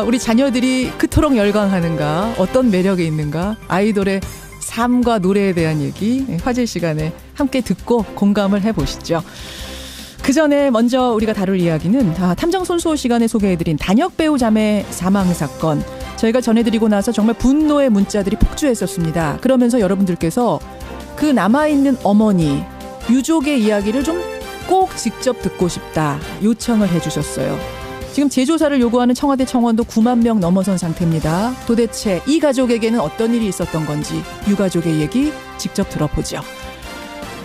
Speaker 2: 우리 자녀들이 그토록 열광하는가, 어떤 매력이 있는가, 아이돌의 삶과 노래에 대한 얘기 화제 시간에 함께 듣고 공감을 해보시죠. 그 전에 먼저 우리가 다룰 이야기는 탐정 손수호 시간에 소개해드린 단역 배우 자매 사망 사건. 저희가 전해드리고 나서 정말 분노의 문자들이 폭주했었습니다. 그러면서 여러분들께서 그 남아있는 어머니, 유족의 이야기를 좀 꼭 직접 듣고 싶다 요청을 해주셨어요. 지금 재조사를 요구하는 청와대 청원도 9만 명 넘어선 상태입니다. 도대체 이 가족에게는 어떤 일이 있었던 건지 유가족의 얘기 직접 들어보죠.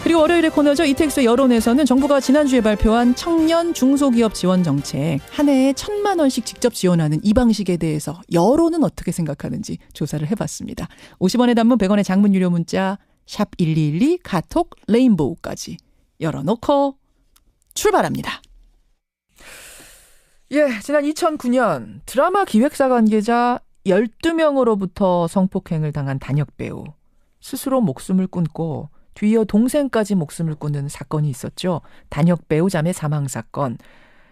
Speaker 2: 그리고 월요일의 코너죠. 이택수의 여론에서는 정부가 지난주에 발표한 청년 중소기업 지원 정책, 한 해에 1,000만 원씩 직접 지원하는 이 방식에 대해서 여론은 어떻게 생각하는지 조사를 해봤습니다. 50원의 단문 100원의 장문 유료 문자 샵 1212 카톡 레인보우까지 열어놓고 출발합니다. 예, 지난 2009년 드라마 기획사 관계자 12명으로부터 성폭행을 당한 단역 배우. 스스로 목숨을 끊고 뒤이어 동생까지 목숨을 끊는 사건이 있었죠. 단역 배우 자매 사망 사건.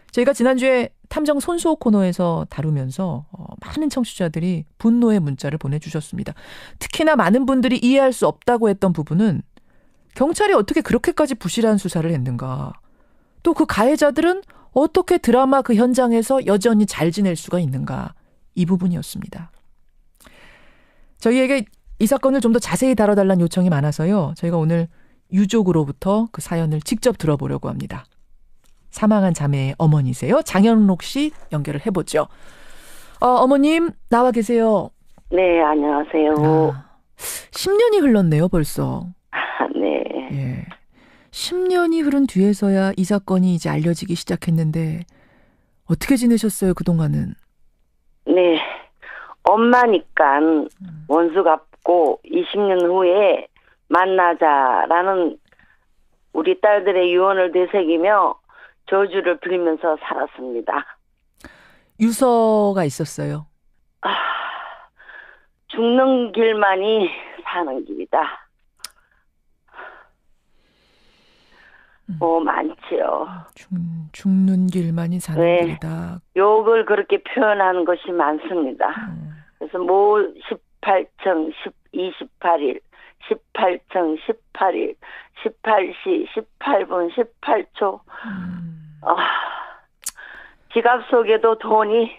Speaker 2: 저희가 지난주에 탐정 손수호 코너에서 다루면서 많은 청취자들이 분노의 문자를 보내주셨습니다. 특히나 많은 분들이 이해할 수 없다고 했던 부분은 경찰이 어떻게 그렇게까지 부실한 수사를 했는가. 또 그 가해자들은 어떻게 드라마 그 현장에서 여전히 잘 지낼 수가 있는가. 이 부분이었습니다. 저희에게 이 사건을 좀 더 자세히 다뤄달라는 요청이 많아서요. 저희가 오늘 유족으로부터 그 사연을 직접 들어보려고 합니다. 사망한 자매의 어머니세요. 장현록 씨 연결을 해보죠. 어머님 나와 계세요.
Speaker 10: 네, 안녕하세요.
Speaker 2: 10년이 흘렀네요, 벌써.
Speaker 10: 네.
Speaker 2: 예. 10년이 흐른 뒤에서야 이 사건이 이제 알려지기 시작했는데 어떻게 지내셨어요, 그동안은?
Speaker 10: 네. 엄마니까 원수 갚고 20년 후에 만나자라는 우리 딸들의 유언을 되새기며 저주를 빌면서 살았습니다.
Speaker 2: 유서가 있었어요?
Speaker 10: 죽는 길만이 사는 길이다. 많지요.
Speaker 2: 죽는 길만이 사는 길이다.
Speaker 10: 욕을 그렇게 표현하는 것이 많습니다. 그래서 18청 28일, 18청 18일, 18시 18분 18초. 지갑 속에도 돈이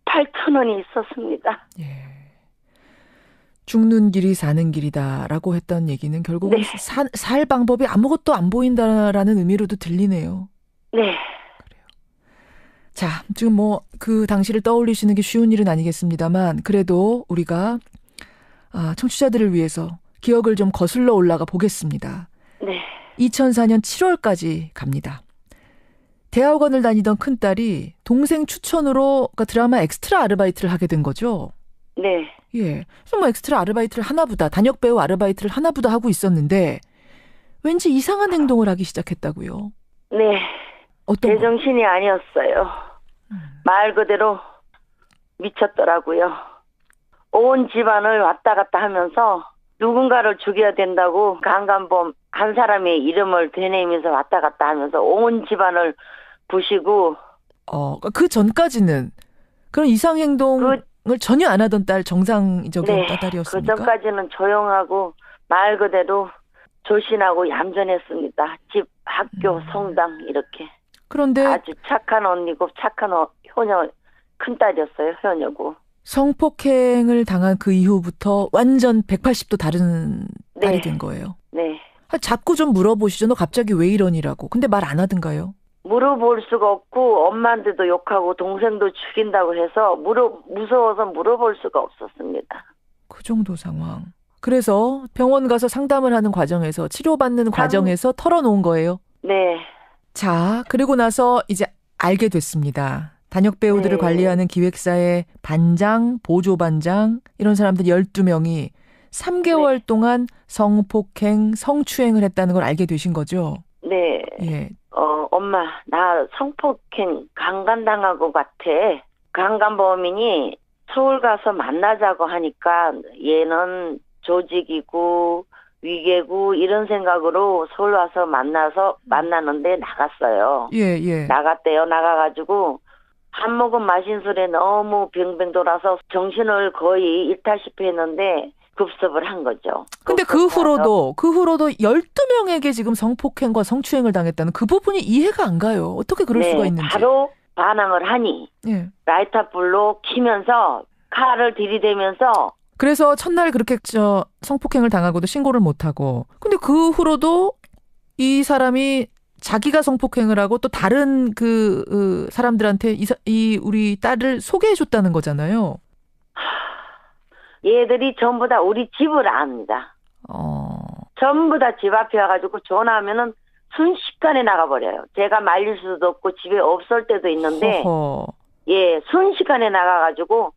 Speaker 10: 8,000원이 있었습니다.
Speaker 2: 예. 죽는 길이 사는 길이다라고 했던 얘기는 결국은 네. 살 방법이 아무것도 안 보인다라는 의미로도 들리네요.
Speaker 10: 네.
Speaker 2: 그래요. 자, 지금 뭐 그 당시를 떠올리시는 게 쉬운 일은 아니겠습니다만 그래도 우리가 청취자들을 위해서 기억을 좀 거슬러 올라가 보겠습니다.
Speaker 10: 네.
Speaker 2: 2004년 7월까지 갑니다. 대학원을 다니던 큰딸이 동생 추천으로 드라마 엑스트라 아르바이트를 하게 된 거죠.
Speaker 10: 네.
Speaker 2: 예. 그래서 뭐 엑스트라 아르바이트를 하나보다, 단역 배우 아르바이트를 하나보다 하고 있었는데 왠지 이상한 행동을 하기 시작했다고요.
Speaker 10: 네. 제정신이 아니었어요. 말 그대로 미쳤더라고요. 온 집안을 왔다 갔다 하면서 누군가를 죽여야 된다고 강간범 한 사람의 이름을 되뇌면서 왔다 갔다 하면서 온 집안을 부시고.
Speaker 2: 그 전까지는 그런 이상행동을 전혀 안 하던 딸, 정상적인 딸이었습니까?
Speaker 10: 그 전까지는 조용하고 말 그대로 조신하고 얌전했습니다. 집, 학교, 성당 이렇게.
Speaker 2: 그런데
Speaker 10: 아주 착한 언니고 착한 효녀, 큰딸이었어요. 효녀고.
Speaker 2: 성폭행을 당한 그 이후부터 완전 180도 다른 딸이 된 거예요.
Speaker 10: 네.
Speaker 2: 자꾸 좀 물어보시죠. 너 갑자기 왜 이러니라고. 근데 말 안 하던가요?
Speaker 10: 물어볼 수가 없고 엄마한테도 욕하고 동생도 죽인다고 해서 무서워서 물어볼 수가 없었습니다.
Speaker 2: 그 정도 상황. 그래서 병원 가서 상담을 하는 과정에서 치료받는 과정에서 털어놓은 거예요?
Speaker 10: 네.
Speaker 2: 자, 그리고 나서 이제 알게 됐습니다. 단역 배우들을 관리하는 기획사의 반장, 보조반장 이런 사람들 12명이 3개월 동안 성폭행, 성추행을 했다는 걸 알게 되신 거죠?
Speaker 10: 네.
Speaker 2: 예.
Speaker 10: 엄마, 나 성폭행 강간당하고 같아. 강간범인이 서울 가서 만나자고 하니까 얘는 조직이고 위계고 이런 생각으로 서울 와서 만나는데 나갔어요.
Speaker 2: 예.
Speaker 10: 나갔대요. 나가가지고 한 모금 마신 술에 너무 뱅뱅 돌아서 정신을 거의 잃다시피 했는데 급습을 한 거죠.
Speaker 2: 근데 그 후로도 12명에게 지금 성폭행과 성추행을 당했다는 그 부분이 이해가 안 가요. 어떻게 그럴 수가 있는지.
Speaker 10: 바로 반항을 하니 라이터 불로 키면서 칼을 들이대면서
Speaker 2: 그래서 첫날 그렇게 성폭행을 당하고도 신고를 못하고 근데 그 후로도 이 사람이 자기가 성폭행을 하고 또 다른 그 사람들한테 이 우리 딸을 소개해줬다는 거잖아요.
Speaker 10: 얘들이 전부 다 우리 집을 압니다. 전부 다 집 앞에 와가지고 전화하면은 순식간에 나가버려요. 제가 말릴 수도 없고 집에 없을 때도 있는데 순식간에 나가가지고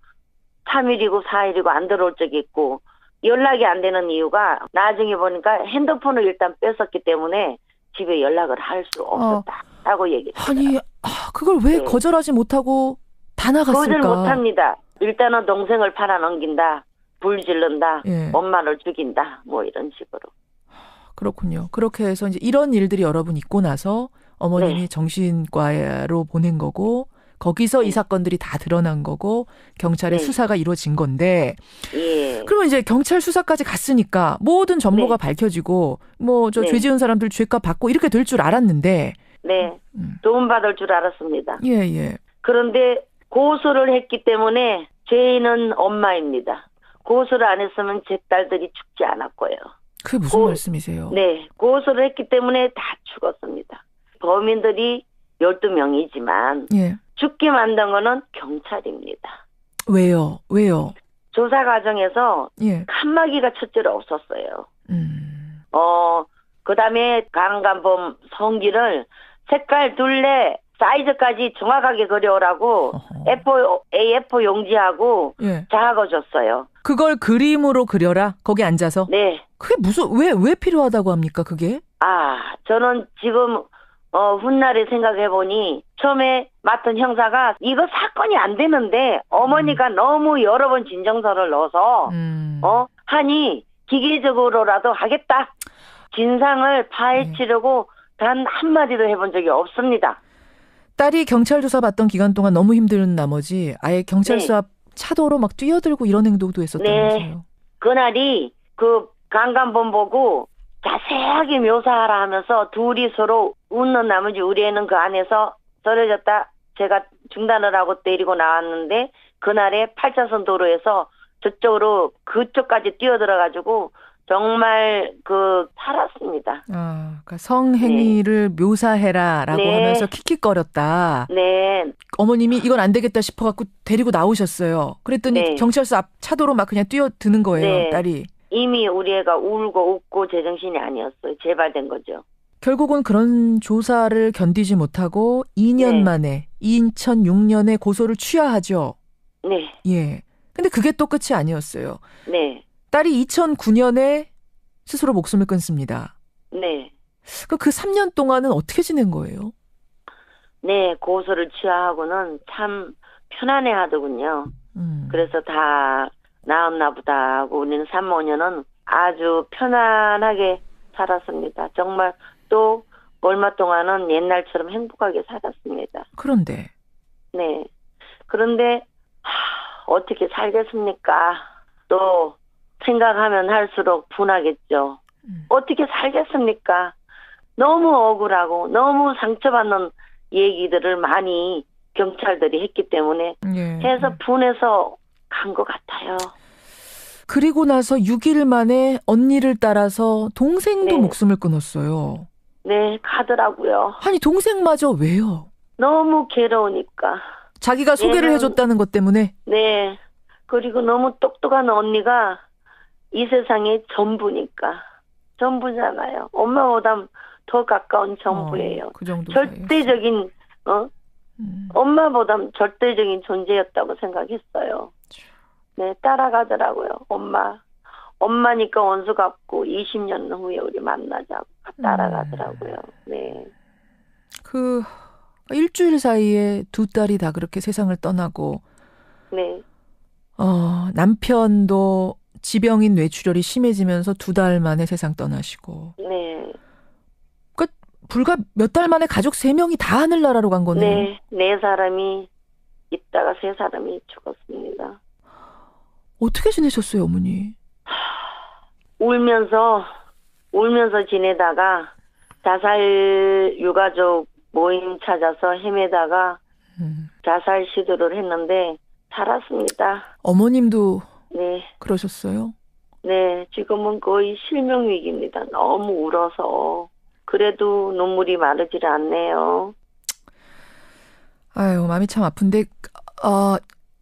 Speaker 10: 3일이고 4일이고 안 들어올 적이 있고 연락이 안 되는 이유가 나중에 보니까 핸드폰을 일단 뺐었기 때문에 집에 연락을 할 수 없었다고 얘기했어요.
Speaker 2: 아니 그걸 왜 거절하지 못하고 다 나갔을까?
Speaker 10: 거절 못합니다. 일단은 동생을 팔아넘긴다. 불 지른다. 엄마를 죽인다. 뭐 이런 식으로.
Speaker 2: 그렇군요. 그렇게 해서 이제 이런 일들이 여러 번 있고 나서 어머님이 정신과로 보낸 거고 거기서 이 사건들이 다 드러난 거고 경찰의 수사가 이루어진 건데 그러면 이제 경찰 수사까지 갔으니까 모든 전모가 밝혀지고 죄 지은 사람들 죄값 받고 이렇게 될 줄 알았는데 도움받을 줄 알았습니다. 그런데 고소를 했기 때문에 죄인은 엄마입니다. 고소를 안 했으면 제 딸들이 죽지 않았고요. 그게 무슨 말씀이세요?
Speaker 10: 네. 고소를 했기 때문에 다 죽었습니다. 범인들이 12명이지만 죽게 만든 거는 경찰입니다.
Speaker 2: 왜요?
Speaker 10: 조사 과정에서 칸막이가 첫째로 없었어요. 그다음에 강간범 성기를 색깔, 둘레, 사이즈까지 정확하게 그려오라고 A4 용지하고 작아줬어요.
Speaker 2: 그걸 그림으로 그려라? 거기 앉아서?
Speaker 10: 네.
Speaker 2: 그게 왜 필요하다고 합니까, 그게?
Speaker 10: 저는 지금 훗날에 생각해보니 처음에 맡은 형사가 이거 사건이 안 되는데 어머니가 너무 여러 번 진정서를 넣어서 하니 기계적으로라도 하겠다. 진상을 파헤치려고 단 한마디도 해본 적이 없습니다.
Speaker 2: 딸이 경찰 조사 받던 기간 동안 너무 힘든 나머지 아예 경찰서 앞 차도로 막 뛰어들고 이런 행동도 했었다면서요.
Speaker 10: 그날이 그 강간범 보고 자세하게 묘사하라 하면서 둘이 서로 웃는 나머지 우리 애는 그 안에서 쓰러졌다. 제가 중단을 하고 데리고 나왔는데 그날에 8차선 도로에서 저쪽으로 그쪽까지 뛰어들어가지고 정말 살았습니다.
Speaker 2: 그러니까 성행위를 묘사해라라고 하면서 킥킥거렸다. 어머님이 이건 안 되겠다 싶어갖고 데리고 나오셨어요. 그랬더니 경찰서 앞 차도로 막 그냥 뛰어드는 거예요, 딸이.
Speaker 10: 이미 우리 애가 울고 웃고 제정신이 아니었어요. 재발된 거죠.
Speaker 2: 결국은 그런 조사를 견디지 못하고 2년 만에 2006년에 고소를 취하하죠. 근데 그게 또 끝이 아니었어요. 딸이 2009년에 스스로 목숨을 끊습니다. 그 3년 동안은 어떻게 지낸 거예요?
Speaker 10: 고소를 취하하고는 참 편안해 하더군요. 그래서 다 나았나 보다 하고 우리는 3, 5년은 아주 편안하게 살았습니다. 정말 또 얼마 동안은 옛날처럼 행복하게 살았습니다.
Speaker 2: 그런데?
Speaker 10: 그런데 어떻게 살겠습니까? 또 생각하면 할수록 분하겠죠. 어떻게 살겠습니까? 너무 억울하고 너무 상처받는 얘기들을 많이 경찰들이 했기 때문에 해서 분해서 간 것 같아요.
Speaker 2: 그리고 나서 6일 만에 언니를 따라서 동생도 목숨을 끊었어요.
Speaker 10: 가더라고요.
Speaker 2: 아니 동생마저 왜요?
Speaker 10: 너무 괴로우니까.
Speaker 2: 자기가 소개를 해줬다는 것 때문에?
Speaker 10: 그리고 너무 똑똑한 언니가 이 세상의 전부니까. 전부잖아요. 엄마보다 더 가까운 전부예요.
Speaker 2: 그 정도
Speaker 10: 절대적인 엄마보다 절대적인 존재였다고 생각했어요. 따라가더라고요. 엄마니까 원수 갚고 20년 후에 우리 만나자고 따라가더라고요. 네.
Speaker 2: 그 일주일 사이에 두 딸이 다 그렇게 세상을 떠나고
Speaker 10: 네.
Speaker 2: 남편도 지병인 뇌출혈이 심해지면서 2달 만에 세상 떠나시고.
Speaker 10: 네.
Speaker 2: 그러니까 불과 몇 달 만에 가족 3명이 다 하늘나라로 간 거네요.
Speaker 10: 네. 4사람이 있다가 3사람이 죽었습니다.
Speaker 2: 어떻게 지내셨어요, 어머니?
Speaker 10: 울면서 지내다가 자살 유가족 모임 찾아서 헤매다가 자살 시도를 했는데 살았습니다.
Speaker 2: 어머님도
Speaker 10: 네.
Speaker 2: 그러셨어요?
Speaker 10: 네. 지금은 거의 실명위기입니다. 너무 울어서. 그래도 눈물이 마르질 않네요.
Speaker 2: 아유, 마음이 참 아픈데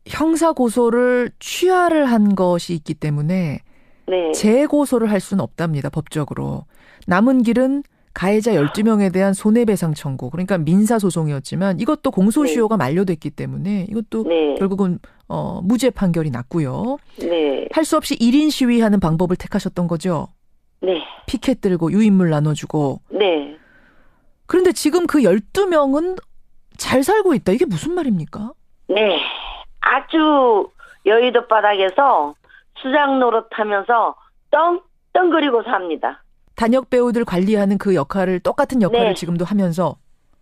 Speaker 2: 형사 고소를 취하를 한 것이 있기 때문에
Speaker 10: 네.
Speaker 2: 재고소를 할 수는 없답니다. 법적으로. 남은 길은 가해자 12명에 대한 손해배상 청구. 그러니까 민사소송이었지만 이것도 공소시효가 만료됐기 때문에 이것도
Speaker 10: 네.
Speaker 2: 결국은 무죄 판결이 났고요.
Speaker 10: 네.
Speaker 2: 할 수 없이 1인 시위하는 방법을 택하셨던 거죠.
Speaker 10: 네.
Speaker 2: 피켓 들고 유인물 나눠주고.
Speaker 10: 네.
Speaker 2: 그런데 지금 그 12명은 잘 살고 있다. 이게 무슨 말입니까?
Speaker 10: 네. 아주 여의도 바닥에서 수장 노릇하면서 떵떵거리고 삽니다.
Speaker 2: 단역 배우들 관리하는 그 역할을 똑같은 역할을
Speaker 10: 네.
Speaker 2: 지금도 하면서.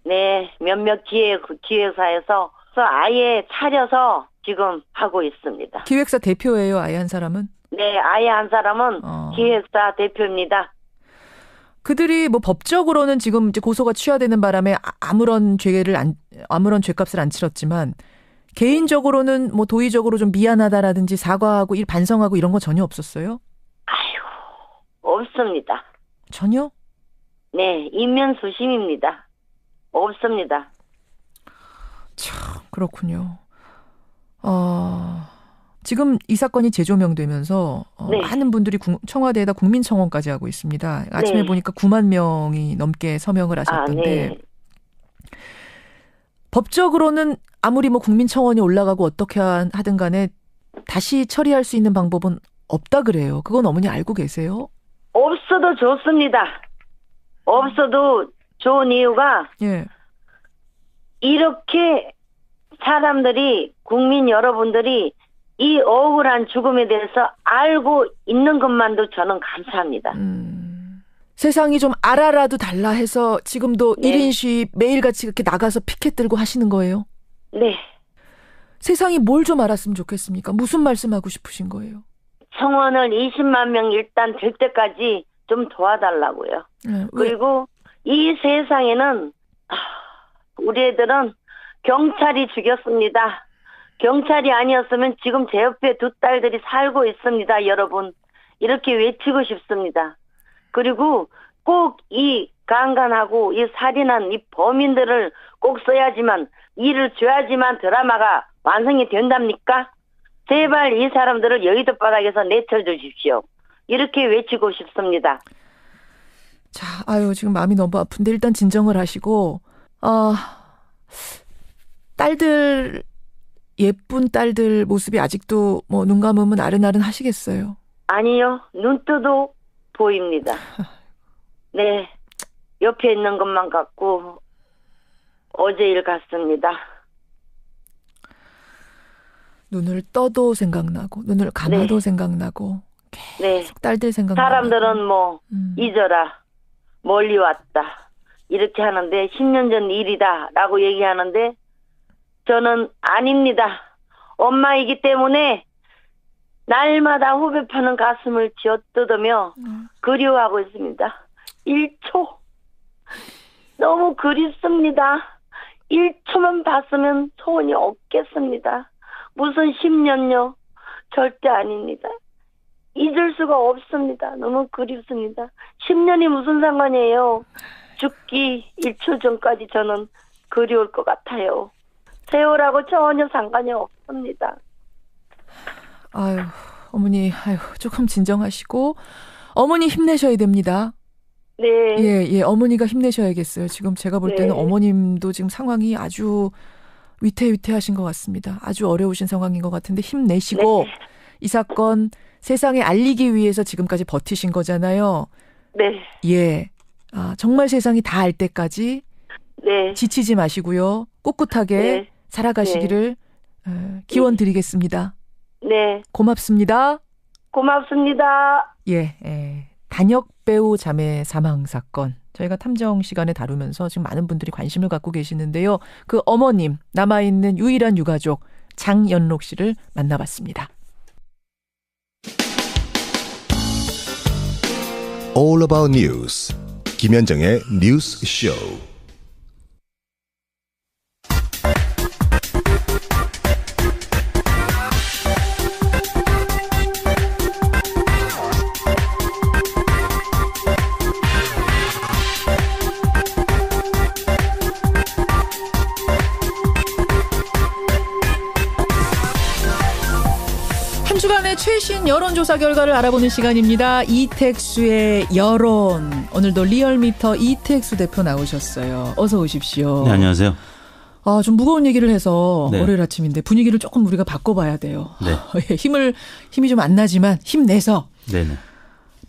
Speaker 10: 네. 몇몇 기획사에서 아예 차려서 지금 하고 있습니다.
Speaker 2: 기획사 대표예요, 아예 한 사람은?
Speaker 10: 네. 아예 한 사람은 기획사 대표입니다.
Speaker 2: 그들이 뭐 법적으로는 지금 이제 고소가 취하되는 바람에 아무런 죄값을 안 치렀지만 개인적으로는 뭐 도의적으로 좀 미안하다라든지 사과하고 반성하고 이런 거 전혀 없었어요?
Speaker 10: 아유, 없습니다.
Speaker 2: 전혀?
Speaker 10: 네, 인면수심입니다. 없습니다.
Speaker 2: 참 그렇군요. 지금 이 사건이 재조명되면서
Speaker 10: 네.
Speaker 2: 많은 분들이 청와대에다 국민청원까지 하고 있습니다. 아침에
Speaker 10: 네.
Speaker 2: 보니까 9만 명이 넘게 서명을 하셨던데
Speaker 10: 네.
Speaker 2: 법적으로는 아무리 뭐 국민청원이 올라가고 어떻게 하든 간에 다시 처리할 수 있는 방법은 없다 그래요. 그건 어머니 알고 계세요?
Speaker 10: 없어도 좋습니다. 없어도 좋은 이유가
Speaker 2: 예.
Speaker 10: 이렇게 사람들이 국민 여러분들이 이 억울한 죽음에 대해서 알고 있는 것만도 저는 감사합니다.
Speaker 2: 세상이 좀 알아라도 달라 해서 지금도
Speaker 10: 네.
Speaker 2: 1인 시위 매일같이 그렇게 나가서 피켓 들고 하시는 거예요?
Speaker 10: 네.
Speaker 2: 세상이 뭘 좀 알았으면 좋겠습니까? 무슨 말씀하고 싶으신 거예요?
Speaker 10: 청원을 20만 명 일단 될 때까지 좀 도와달라고요.
Speaker 2: 네,
Speaker 10: 그리고 이 세상에는 우리 애들은 경찰이 죽였습니다. 경찰이 아니었으면 지금 제 옆에 2 딸들이 살고 있습니다. 여러분. 이렇게 외치고 싶습니다. 그리고 꼭 이 강간하고 이 살인한 이 범인들을 꼭 써야지만 일을 줘야지만 드라마가 완성이 된답니까? 제발 이 사람들을 여의도 바닥에서 내쳐 주십시오. 이렇게 외치고 싶습니다.
Speaker 2: 자, 지금 마음이 너무 아픈데 일단 진정을 하시고 딸들 예쁜 딸들 모습이 아직도 뭐 눈 감으면 아른아른 하시겠어요?
Speaker 10: 아니요. 눈 떠도 보입니다. 네. 옆에 있는 것만 갖고 어제 일 갔습니다.
Speaker 2: 눈을 떠도 생각나고 눈을 감아도
Speaker 10: 네.
Speaker 2: 생각나고
Speaker 10: 네.
Speaker 2: 계속 딸들 생각나고.
Speaker 10: 사람들은 뭐 잊어라. 멀리 왔다. 이렇게 하는데 10년 전 일이다 라고 얘기하는데 저는 아닙니다. 엄마이기 때문에 날마다 후배 파는 가슴을 쥐어뜯으며 그리워하고 있습니다. 1초. 너무 그립습니다. 1초만 봤으면 소원이 없겠습니다. 무슨 10년요. 절대 아닙니다. 잊을 수가 없습니다. 너무 그립습니다. 10년이 무슨 상관이에요. 죽기 1초 전까지 저는 그리울 것 같아요. 세월하고 전혀 상관이 없습니다.
Speaker 2: 어머니, 조금 진정하시고 어머니 힘내셔야 됩니다.
Speaker 10: 네.
Speaker 2: 예, 어머니가 힘내셔야겠어요. 지금 제가 볼 때는
Speaker 10: 네.
Speaker 2: 어머님도 지금 상황이 아주 위태위태하신 것 같습니다. 아주 어려우신 상황인 것 같은데 힘내시고
Speaker 10: 네.
Speaker 2: 이 사건 세상에 알리기 위해서 지금까지 버티신 거잖아요.
Speaker 10: 네.
Speaker 2: 예. 정말 세상이 다 알 때까지
Speaker 10: 네.
Speaker 2: 지치지 마시고요. 꿋꿋하게 살아가시기를 기원 드리겠습니다.
Speaker 10: 네.
Speaker 2: 고맙습니다.
Speaker 10: 고맙습니다.
Speaker 2: 예. 단역 배우 자매 사망 사건. 저희가 탐정 시간에 다루면서 지금 많은 분들이 관심을 갖고 계시는데요. 그 어머님, 남아있는 유일한 유가족 장연록 씨를 만나봤습니다.
Speaker 11: All About News 김현정의 뉴스 쇼.
Speaker 2: 한 주간의 최신 여론조사 결과를 알아보는 시간입니다. 이택수의 여론. 오늘도 리얼미터 이택수 대표 나오셨어요. 어서 오십시오.
Speaker 12: 네, 안녕하세요.
Speaker 2: 좀 무거운 얘기를 해서
Speaker 12: 네.
Speaker 2: 월요일 아침인데 분위기를 조금 우리가 바꿔봐야 돼요.
Speaker 12: 네.
Speaker 2: 힘이 좀 안 나지만 힘내서.
Speaker 12: 네네.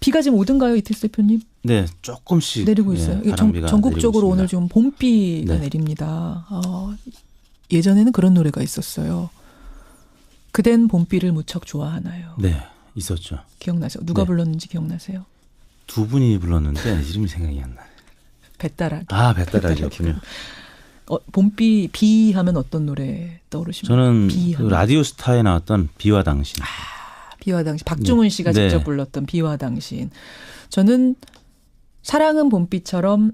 Speaker 2: 비가 지금 오던가요, 이택수 대표님?
Speaker 12: 네, 조금씩
Speaker 2: 내리고 있어요. 전국적으로 오늘 좀 봄비가 내립니다. 예전에는 그런 노래가 있었어요. 그댄 봄비를 무척 좋아하나요?
Speaker 12: 네, 있었죠.
Speaker 2: 기억나세요? 누가 불렀는지 기억나세요?
Speaker 12: 두 분이 불렀는데 이름이 생각이 안 나요.
Speaker 2: 배따라기.
Speaker 12: 배따라기였군요.
Speaker 2: 봄비 비 하면 어떤 노래 떠오르십니까?
Speaker 12: 저는 그 라디오스타에 나왔던 비와 당신.
Speaker 2: 비와 당신. 박중훈 씨가 직접 불렀던 비와 당신. 저는 사랑은 봄비처럼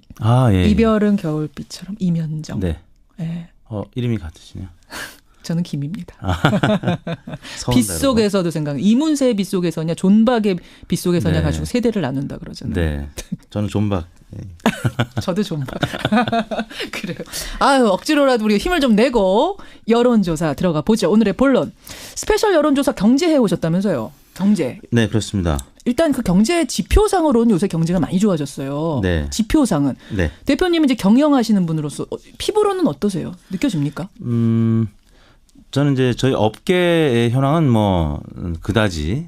Speaker 2: 이별은 겨울비처럼 이면정.
Speaker 12: 네.
Speaker 2: 네.
Speaker 12: 이름이 같으시네요.
Speaker 2: 저는 김입니다. 빗속에서도 생각나. 이문세의 빗속에서냐 존박의 빗속에서냐 가지고 세대를 나눈다 그러잖아요.
Speaker 12: 네. 저는 존박.
Speaker 2: 저도 존박. 그래요. 억지로라도 우리가 힘을 좀 내고 여론조사 들어가 보죠. 오늘의 본론. 스페셜 여론조사 경제해 오셨다면서요. 경제.
Speaker 12: 네, 그렇습니다.
Speaker 2: 일단 그 경제 지표상으로는 요새 경제가 많이 좋아졌어요.
Speaker 12: 네.
Speaker 2: 지표상은.
Speaker 12: 네.
Speaker 2: 대표님은 이제 경영하시는 분으로서 피부로는 어떠세요? 느껴집니까?
Speaker 12: 저는 이제 저희 업계의 현황은 그다지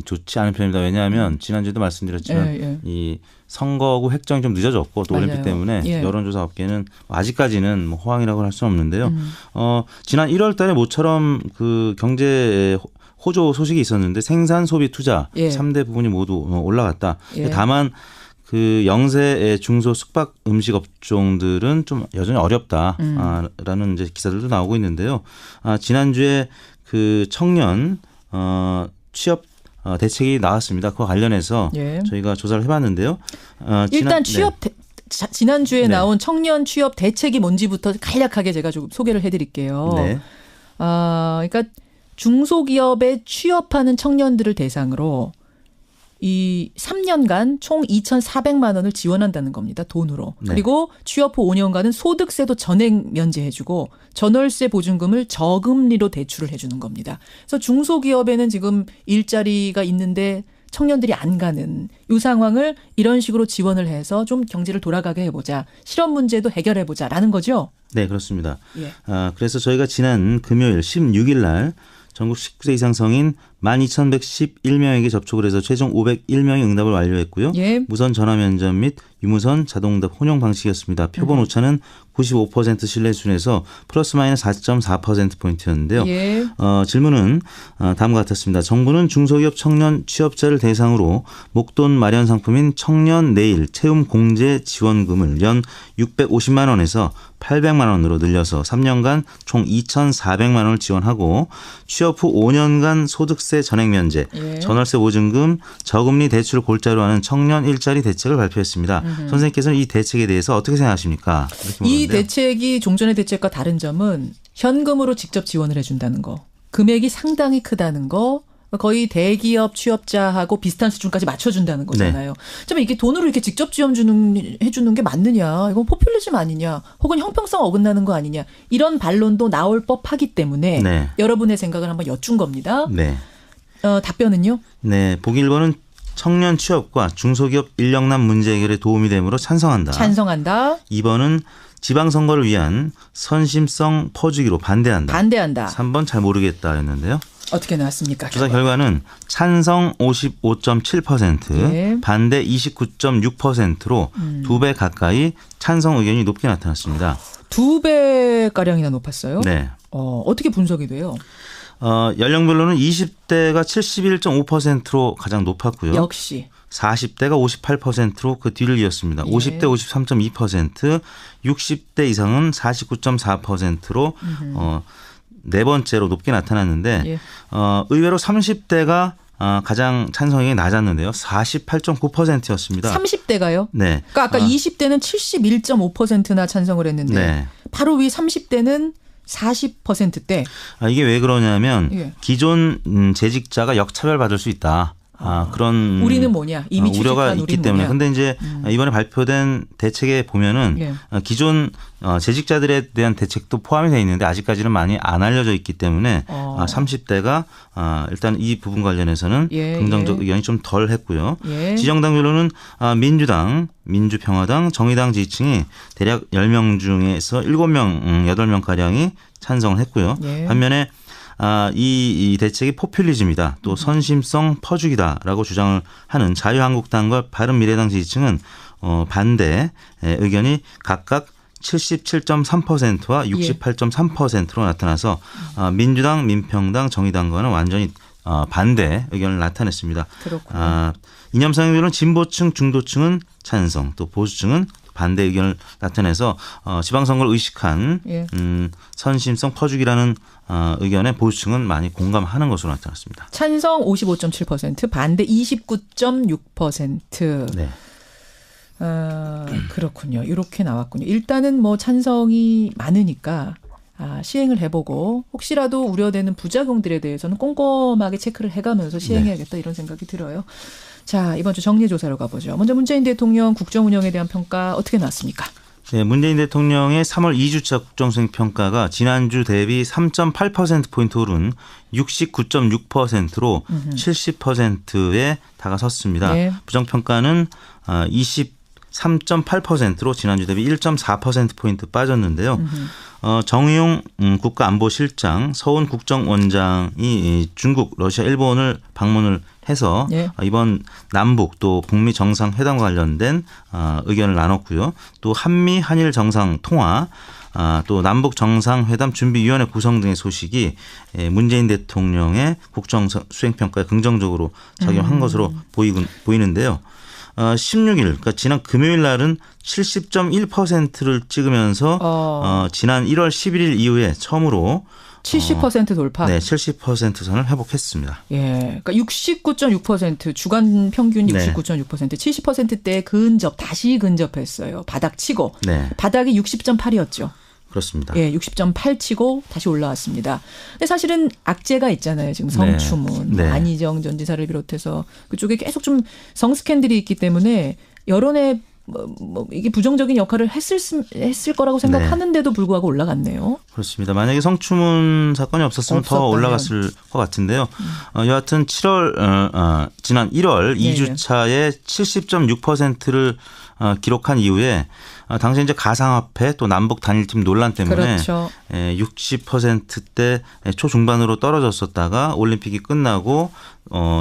Speaker 12: 좋지 않은 편입니다. 왜냐하면 지난주에도 말씀드렸지만 이 선거구 획정이 좀 늦어졌고 또 올림픽 때문에 여론조사 업계는 아직까지는 호황이라고 할 수는 없는데요. 지난 1월 달에 모처럼 그 경제 호조 소식이 있었는데 생산, 소비, 투자 3대 부분이 모두 올라갔다. 다만 그 영세 중소 숙박 음식 업종들은 좀 여전히 어렵다라는 이제 기사들도 나오고 있는데요. 지난주에 그 청년 취업 대책이 나왔습니다. 그와 관련해서 저희가 조사를 해봤는데요.
Speaker 2: 일단 지난주에 나온 청년 취업 대책이 뭔지부터 간략하게 제가 좀 소개를 해드릴게요.
Speaker 12: 네.
Speaker 2: 그러니까 중소기업에 취업하는 청년들을 대상으로 이 3년간 총 2,400만 원을 지원한다는 겁니다. 돈으로.
Speaker 12: 네.
Speaker 2: 그리고 취업 후 5년간은 소득세도 전액 면제해주고 전월세 보증금을 저금리로 대출을 해주는 겁니다. 그래서 중소기업에는 지금 일자리가 있는데 청년들이 안 가는 이 상황을 이런 식으로 지원을 해서 좀 경제를 돌아가게 해보자. 실업 문제도 해결해보자라는 거죠.
Speaker 12: 네, 그렇습니다. 그래서 저희가 지난 금요일 16일 날 전국 19세 이상 성인 12,111명에게 접촉을 해서 최종 501명이 응답을 완료했고요. 무선 전화 면접 및 유무선 자동응답 혼용 방식이었습니다. 표본 오차는 95% 신뢰 수준에서 플러스 마이너스 4.4%포인트였는데요. 질문은 다음과 같았습니다. 정부는 중소기업 청년 취업자를 대상으로 목돈 마련 상품인 청년 내일 채움 공제 지원금을 연 650만 원에서 800만 원으로 늘려서 3년간 총 2,400만 원을 지원하고 취업 후 5년간 소득세 전액 면제, 전월세 보증금, 저금리 대출을 골자로 하는 청년 일자리 대책을 발표했습니다. 선생님께서는 이 대책에 대해서 어떻게 생각하십니까?
Speaker 2: 이 대책이 종전의 대책과 다른 점은 현금으로 직접 지원을 해준다는 거. 금액이 상당히 크다는 거. 거의 대기업 취업자하고 비슷한 수준까지 맞춰준다는 거잖아요. 좀 이게 돈으로 이렇게 직접 지원 해주는 게 맞느냐. 이건 포퓰리즘 아니냐. 혹은 형평성 어긋나는 거 아니냐. 이런 반론도 나올 법하기 때문에 여러분의 생각을 한번 여쭌 겁니다. 답변은요?
Speaker 12: 네. 보기 1번은 청년 취업과 중소기업 인력난 문제 해결에 도움이 되므로 찬성한다. 2번은 지방선거를 위한 선심성 퍼주기로 반대한다.
Speaker 2: 3번
Speaker 12: 잘 모르겠다였는데요.
Speaker 2: 어떻게 나왔습니까?
Speaker 12: 조사 결과는 찬성 55.7%,
Speaker 2: 예.
Speaker 12: 반대 29.6%로 2배 가까이 찬성 의견이 높게 나타났습니다.
Speaker 2: 2배가량이나 높았어요?
Speaker 12: 네.
Speaker 2: 어떻게 분석이 돼요?
Speaker 12: 연령별로는 20대가 71.5%로 가장 높았고요.
Speaker 2: 역시.
Speaker 12: 40대가 58%로 그 뒤를 이었습니다.
Speaker 2: 예.
Speaker 12: 50대 53.2%, 60대 이상은 49.4%로 네 번째로 높게 나타났는데
Speaker 2: 예.
Speaker 12: 의외로 30대가 가장 찬성이 낮았는데요. 48.9%였습니다.
Speaker 2: 30대가요?
Speaker 12: 네.
Speaker 2: 그러니까 아까 20대는 71.5%나 찬성을 했는데
Speaker 12: 네.
Speaker 2: 바로 위 30대는 40%대.
Speaker 12: 이게 왜 그러냐면
Speaker 2: 예.
Speaker 12: 기존 재직자가 역차별 받을 수 있다. 그런
Speaker 2: 우리는 뭐냐 이미
Speaker 12: 우려가
Speaker 2: 취직한
Speaker 12: 있기 때문에.
Speaker 2: 뭐냐.
Speaker 12: 근데 이제 이번에 발표된 대책에 보면은
Speaker 2: 예.
Speaker 12: 기존 재직자들에 대한 대책도 포함이 되어 있는데 아직까지는 많이 안 알려져 있기 때문에 30대가 일단 이 부분 관련해서는
Speaker 2: 예,
Speaker 12: 긍정적
Speaker 2: 예.
Speaker 12: 의견이 좀 덜 했고요.
Speaker 2: 예.
Speaker 12: 지정당별로는 민주당, 민주평화당, 정의당 지지층이 대략 10명 중에서 7명, 8명가량이 찬성을 했고요.
Speaker 2: 예.
Speaker 12: 반면에 이 대책이 포퓰리즘이다. 또 선심성 퍼주기다라고 주장을 하는 자유한국당과 바른미래당 지지층은 반대 의견이 각각 77.3%와 68.3%로 나타나서 민주당, 민평당, 정의당과는 완전히 반대 의견을 나타냈습니다.
Speaker 2: 그렇군요.
Speaker 12: 이념상별로는 진보층, 중도층은 찬성, 또 보수층은 반대 의견을 나타내서 지방선거를 의식한
Speaker 2: 예.
Speaker 12: 선심성 퍼주기라는 의견에 보수층은 많이 공감하는 것으로 나타났습니다.
Speaker 2: 찬성 55.7%, 반대 29.6%.
Speaker 12: 네.
Speaker 2: 그렇군요. 이렇게 나왔군요. 일단은 뭐 찬성이 많으니까 시행을 해보고 혹시라도 우려되는 부작용들에 대해서는 꼼꼼하게 체크를 해가면서 시행해야겠다 이런 생각이 들어요. 자, 이번 주 정리조사로 가보죠. 먼저 문재인 대통령 국정 운영에 대한 평가 어떻게 나왔습니까?
Speaker 12: 네, 문재인 대통령의 3월 2주차 국정수행 평가가 지난주 대비 3.8%포인트 오른 69.6%로 70%에 다가섰습니다.
Speaker 2: 네.
Speaker 12: 부정평가는 23.8%로 지난주 대비 1.4%포인트 빠졌는데요. 정의용 국가안보실장, 서훈 국정원장이 중국, 러시아, 일본을 방문을 해서
Speaker 2: 예.
Speaker 12: 이번 남북 또 북미 정상회담과 관련된 의견을 나눴고요. 또 한미 한일 정상 통화, 또 남북 정상회담 준비위원회 구성 등의 소식이 문재인 대통령의 국정 수행평가에 긍정적으로 작용한 것으로 보이는데요. 16일, 그러니까 지난 금요일 날은 70.1%를 찍으면서 지난 1월 11일 이후에 처음으로
Speaker 2: 70% 돌파.
Speaker 12: 네, 70% 선을 회복했습니다.
Speaker 2: 예, 그러니까 69.6% 주간 평균 69.6%, 70%대에 다시 근접했어요. 바닥치고.
Speaker 12: 네.
Speaker 2: 바닥이 60.8이었죠.
Speaker 12: 그렇습니다.
Speaker 2: 예, 60.8 치고 다시 올라왔습니다. 근데 사실은 악재가 있잖아요. 지금 성추문,
Speaker 12: 네.
Speaker 2: 안희정 전 지사를 비롯해서 그쪽에 계속 좀 성스캔들이 있기 때문에 여론에 이게 부정적인 역할을 했을 거라고 생각하는데도 불구하고 올라갔네요.
Speaker 12: 그렇습니다. 만약에 성추문 사건이 없었으면 더 올라갔을 것 같은데요. 여하튼 지난 1월 2주차에 70.6%를 기록한 이후에 당시 이제 가상화폐 또 남북 단일팀 논란 때문에
Speaker 2: 그렇죠.
Speaker 12: 60%대 초중반으로 떨어졌었다가 올림픽이 끝나고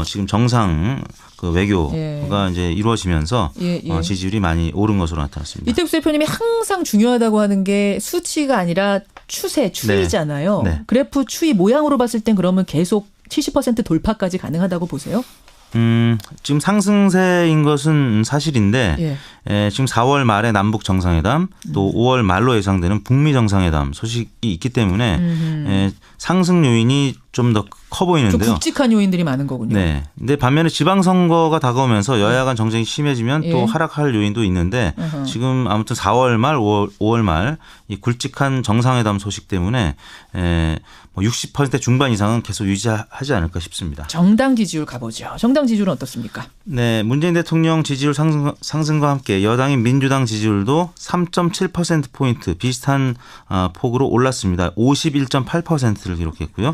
Speaker 12: 지금 정상 그 외교가 이제 이루어지면서 지지율이 많이 오른 것으로 나타났습니다.
Speaker 2: 이택수 대표님이 항상 중요하다고 하는 게 수치가 아니라 추이잖아요.
Speaker 12: 네.
Speaker 2: 그래프 추이 모양으로 봤을 땐 그러면 계속 70% 돌파까지 가능하다고 보세요?
Speaker 12: 지금 상승세인 것은 사실인데 지금 4월 말에 남북 정상회담 또 5월 말로 예상되는 북미 정상회담 소식이 있기 때문에 상승 요인이 좀 더 커 보이는데요.
Speaker 2: 좀 굵직한 요인들이 많은 거군요.
Speaker 12: 네. 근데 반면에 지방선거가 다가오면서 여야 간 정쟁이 심해지면 또 하락할 요인도 있는데 지금 아무튼 4월 말 5월 말 이 굵직한 정상회담 소식 때문에 60% 중반 이상은 계속 유지하지 않을까 싶습니다.
Speaker 2: 정당 지지율 가보죠. 정당 지지율은 어떻습니까?
Speaker 12: 네, 문재인 대통령 지지율 상승과 함께 여당인 민주당 지지율도 3.7%포인트 비슷한 폭으로 올랐습니다. 51.8%를 기록했고요.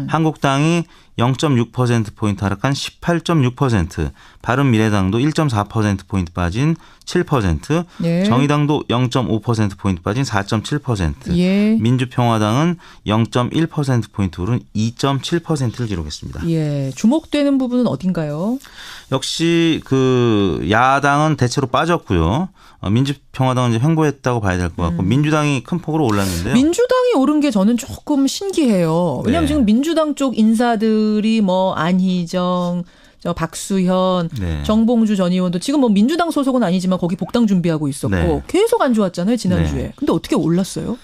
Speaker 12: 한국당이 0.6%포인트 하락한 18.6%, 바른미래당도 1.4%포인트 빠진 7%, 예. 정의당도 0.5%포인트 빠진 4.7%, 예. 민주평화당은 0.1%포인트 오른 2.7%를 기록했습니다.
Speaker 2: 예, 주목되는 부분은 어딘가요?
Speaker 12: 역시 그 야당은 대체로 빠졌고요. 민주평화당은 이제 횡보했다고 봐야 될 것 같고 민주당이 큰 폭으로 올랐는데요.
Speaker 2: 민주당이 오른 게 저는 조금 신기해요. 왜냐하면 네. 지금 민주당 쪽 인사들이 뭐 안희정, 박수현, 네. 정봉주 전 의원도 지금 뭐 민주당 소속은 아니지만 거기 복당 준비하고 있었고 네. 계속 안 좋았잖아요 지난주에. 네. 근데 어떻게 올랐어요?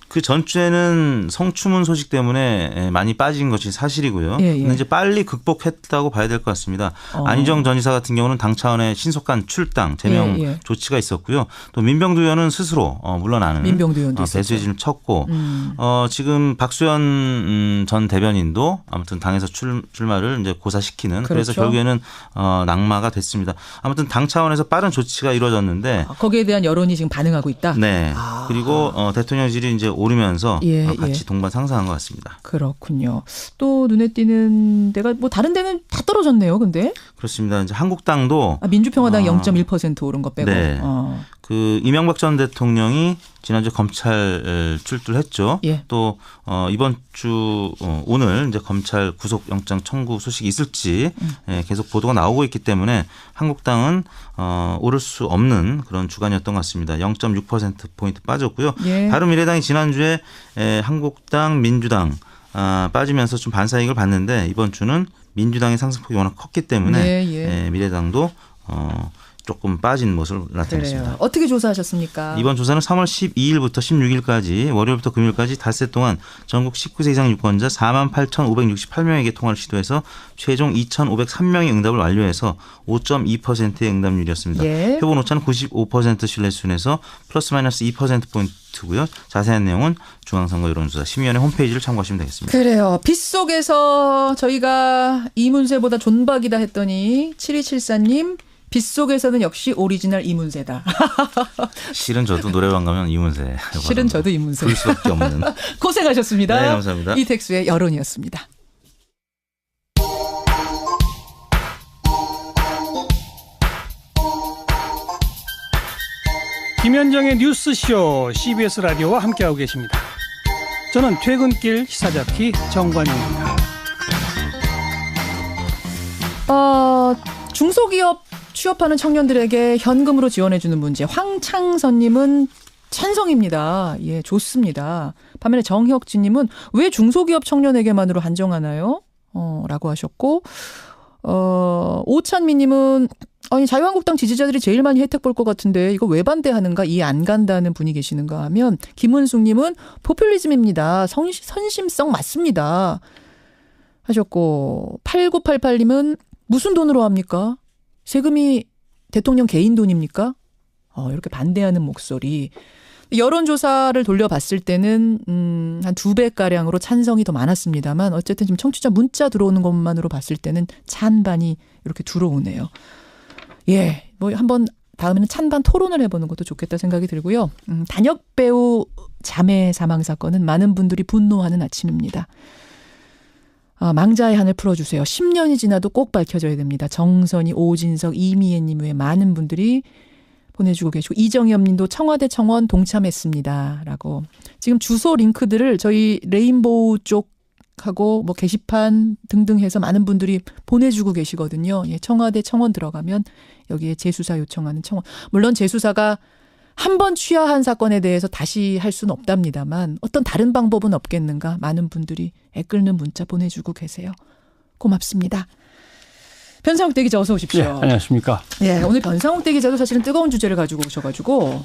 Speaker 12: 그 전주에는 성추문 소식 때문에 많이 빠진 것이 사실이고요. 예, 예. 근데 이제 빨리 극복했다고 봐야 될 것 같습니다. 안희정 전 지사 같은 경우는 당 차원의 신속한 출당, 제명 예, 예. 조치가 있었고요. 또 민병두 의원은 스스로 물러나는 배수진을 쳤고 지금 박수현 전 대변인도 아무튼 당에서 출마를 이제 고사시키는 그렇죠. 그래서 결국에는 낙마가 됐습니다. 아무튼 당 차원에서 빠른 조치가 이루어졌는데
Speaker 2: 거기에 대한 여론이 지금 반응하고 있다.
Speaker 12: 네. 그리고 대통령실이 이제 오르면서 예, 같이 예. 동반 상승한 것 같습니다.
Speaker 2: 그렇군요. 또 눈에 띄는 데가 뭐 다른 데는 다 떨어졌네요. 근데
Speaker 12: 그렇습니다. 이제 한국당도
Speaker 2: 민주평화당 0.1% 오른 거 빼고.
Speaker 12: 네. 그 이명박 전 대통령이 지난주 검찰 출두를 했죠. 예. 또 이번 주 오늘 이제 검찰 구속영장 청구 소식이 있을지 계속 보도가 나오고 있기 때문에 한국당은 오를 수 없는 그런 주간이었던 것 같습니다. 0.6%포인트 빠졌고요. 예. 바른미래당이 지난주에 한국당, 민주당 빠지면서 좀 반사이익을 봤는데 이번 주는 민주당의 상승폭이 워낙 컸기 때문에 예, 예. 미래당도 조금 빠진 모습을 나타냈습니다.
Speaker 2: 그래요. 어떻게 조사하셨습니까?
Speaker 12: 이번 조사는 3월 12일부터 16일까지 월요일부터 금요일까지 닷새 동안 전국 19세 이상 유권자 48,568명에게 통화를 시도해서 최종 2,503명의 응답을 완료해서 5.2%의 응답률이었습니다. 예. 표본 오차는 95% 신뢰 수준에서 플러스 마이너스 2%포인트고요. 자세한 내용은 중앙선거 여론조사 심의위원회 홈페이지를 참고하시면 되겠습니다.
Speaker 2: 그래요. 빗속에서 저희가 이문세보다 존박이다 했더니 7274님 빗속에서는 역시 오리지널 이문세다.
Speaker 12: 실은 저도 노래방 가면 이문세.
Speaker 2: 실은 저도 이문세.
Speaker 12: 부를 수밖에 없는.
Speaker 2: 고생하셨습니다.
Speaker 12: 네, 감사합니다.
Speaker 2: 이택수의 여론이었습니다.
Speaker 13: 김현정의 뉴스쇼 CBS 라디오와 함께하고 계십니다. 저는 퇴근길 시사잡기 정관용입니다.
Speaker 2: 중소기업 취업하는 청년들에게 현금으로 지원해주는 문제. 황창선님은 찬성입니다. 예, 좋습니다. 반면에 정혁진님은 왜 중소기업 청년에게만으로 한정하나요? 라고 하셨고, 오찬미님은 아니 자유한국당 지지자들이 제일 많이 혜택 볼 것 같은데 이거 왜 반대하는가 이해 안 간다는 분이 계시는가 하면 김은숙님은 포퓰리즘입니다. 선심성 맞습니다. 하셨고 8988님은 무슨 돈으로 합니까? 세금이 대통령 개인 돈입니까? 이렇게 반대하는 목소리. 여론조사를 돌려봤을 때는 한 2배가량으로 찬성이 더 많았습니다만 어쨌든 지금 청취자 문자 들어오는 것만으로 봤을 때는 찬반이 이렇게 들어오네요. 예, 뭐 한번 다음에는 찬반 토론을 해보는 것도 좋겠다 생각이 들고요. 단역 배우 자매 사망 사건은 많은 분들이 분노하는 아침입니다. 망자의 한을 풀어주세요. 10년이 지나도 꼭 밝혀져야 됩니다. 정선희, 오진석, 이미애님 외에 많은 분들이 보내주고 계시고 이정엽 님도 청와대 청원 동참했습니다. 라고. 지금 주소 링크들을 저희 레인보우 쪽하고 뭐 게시판 등등 해서 많은 분들이 보내주고 계시거든요. 예, 청와대 청원 들어가면 여기에 재수사 요청하는 청원. 물론 재수사가 한 번 취하한 사건에 대해서 다시 할 수는 없답니다만 어떤 다른 방법은 없겠는가 많은 분들이 애끓는 문자 보내주고 계세요. 고맙습니다. 변상욱 대기자 어서 오십시오.
Speaker 14: 네, 안녕하십니까.
Speaker 2: 예, 오늘 변상욱 대기자도 사실은 뜨거운 주제를 가지고 오셔가지고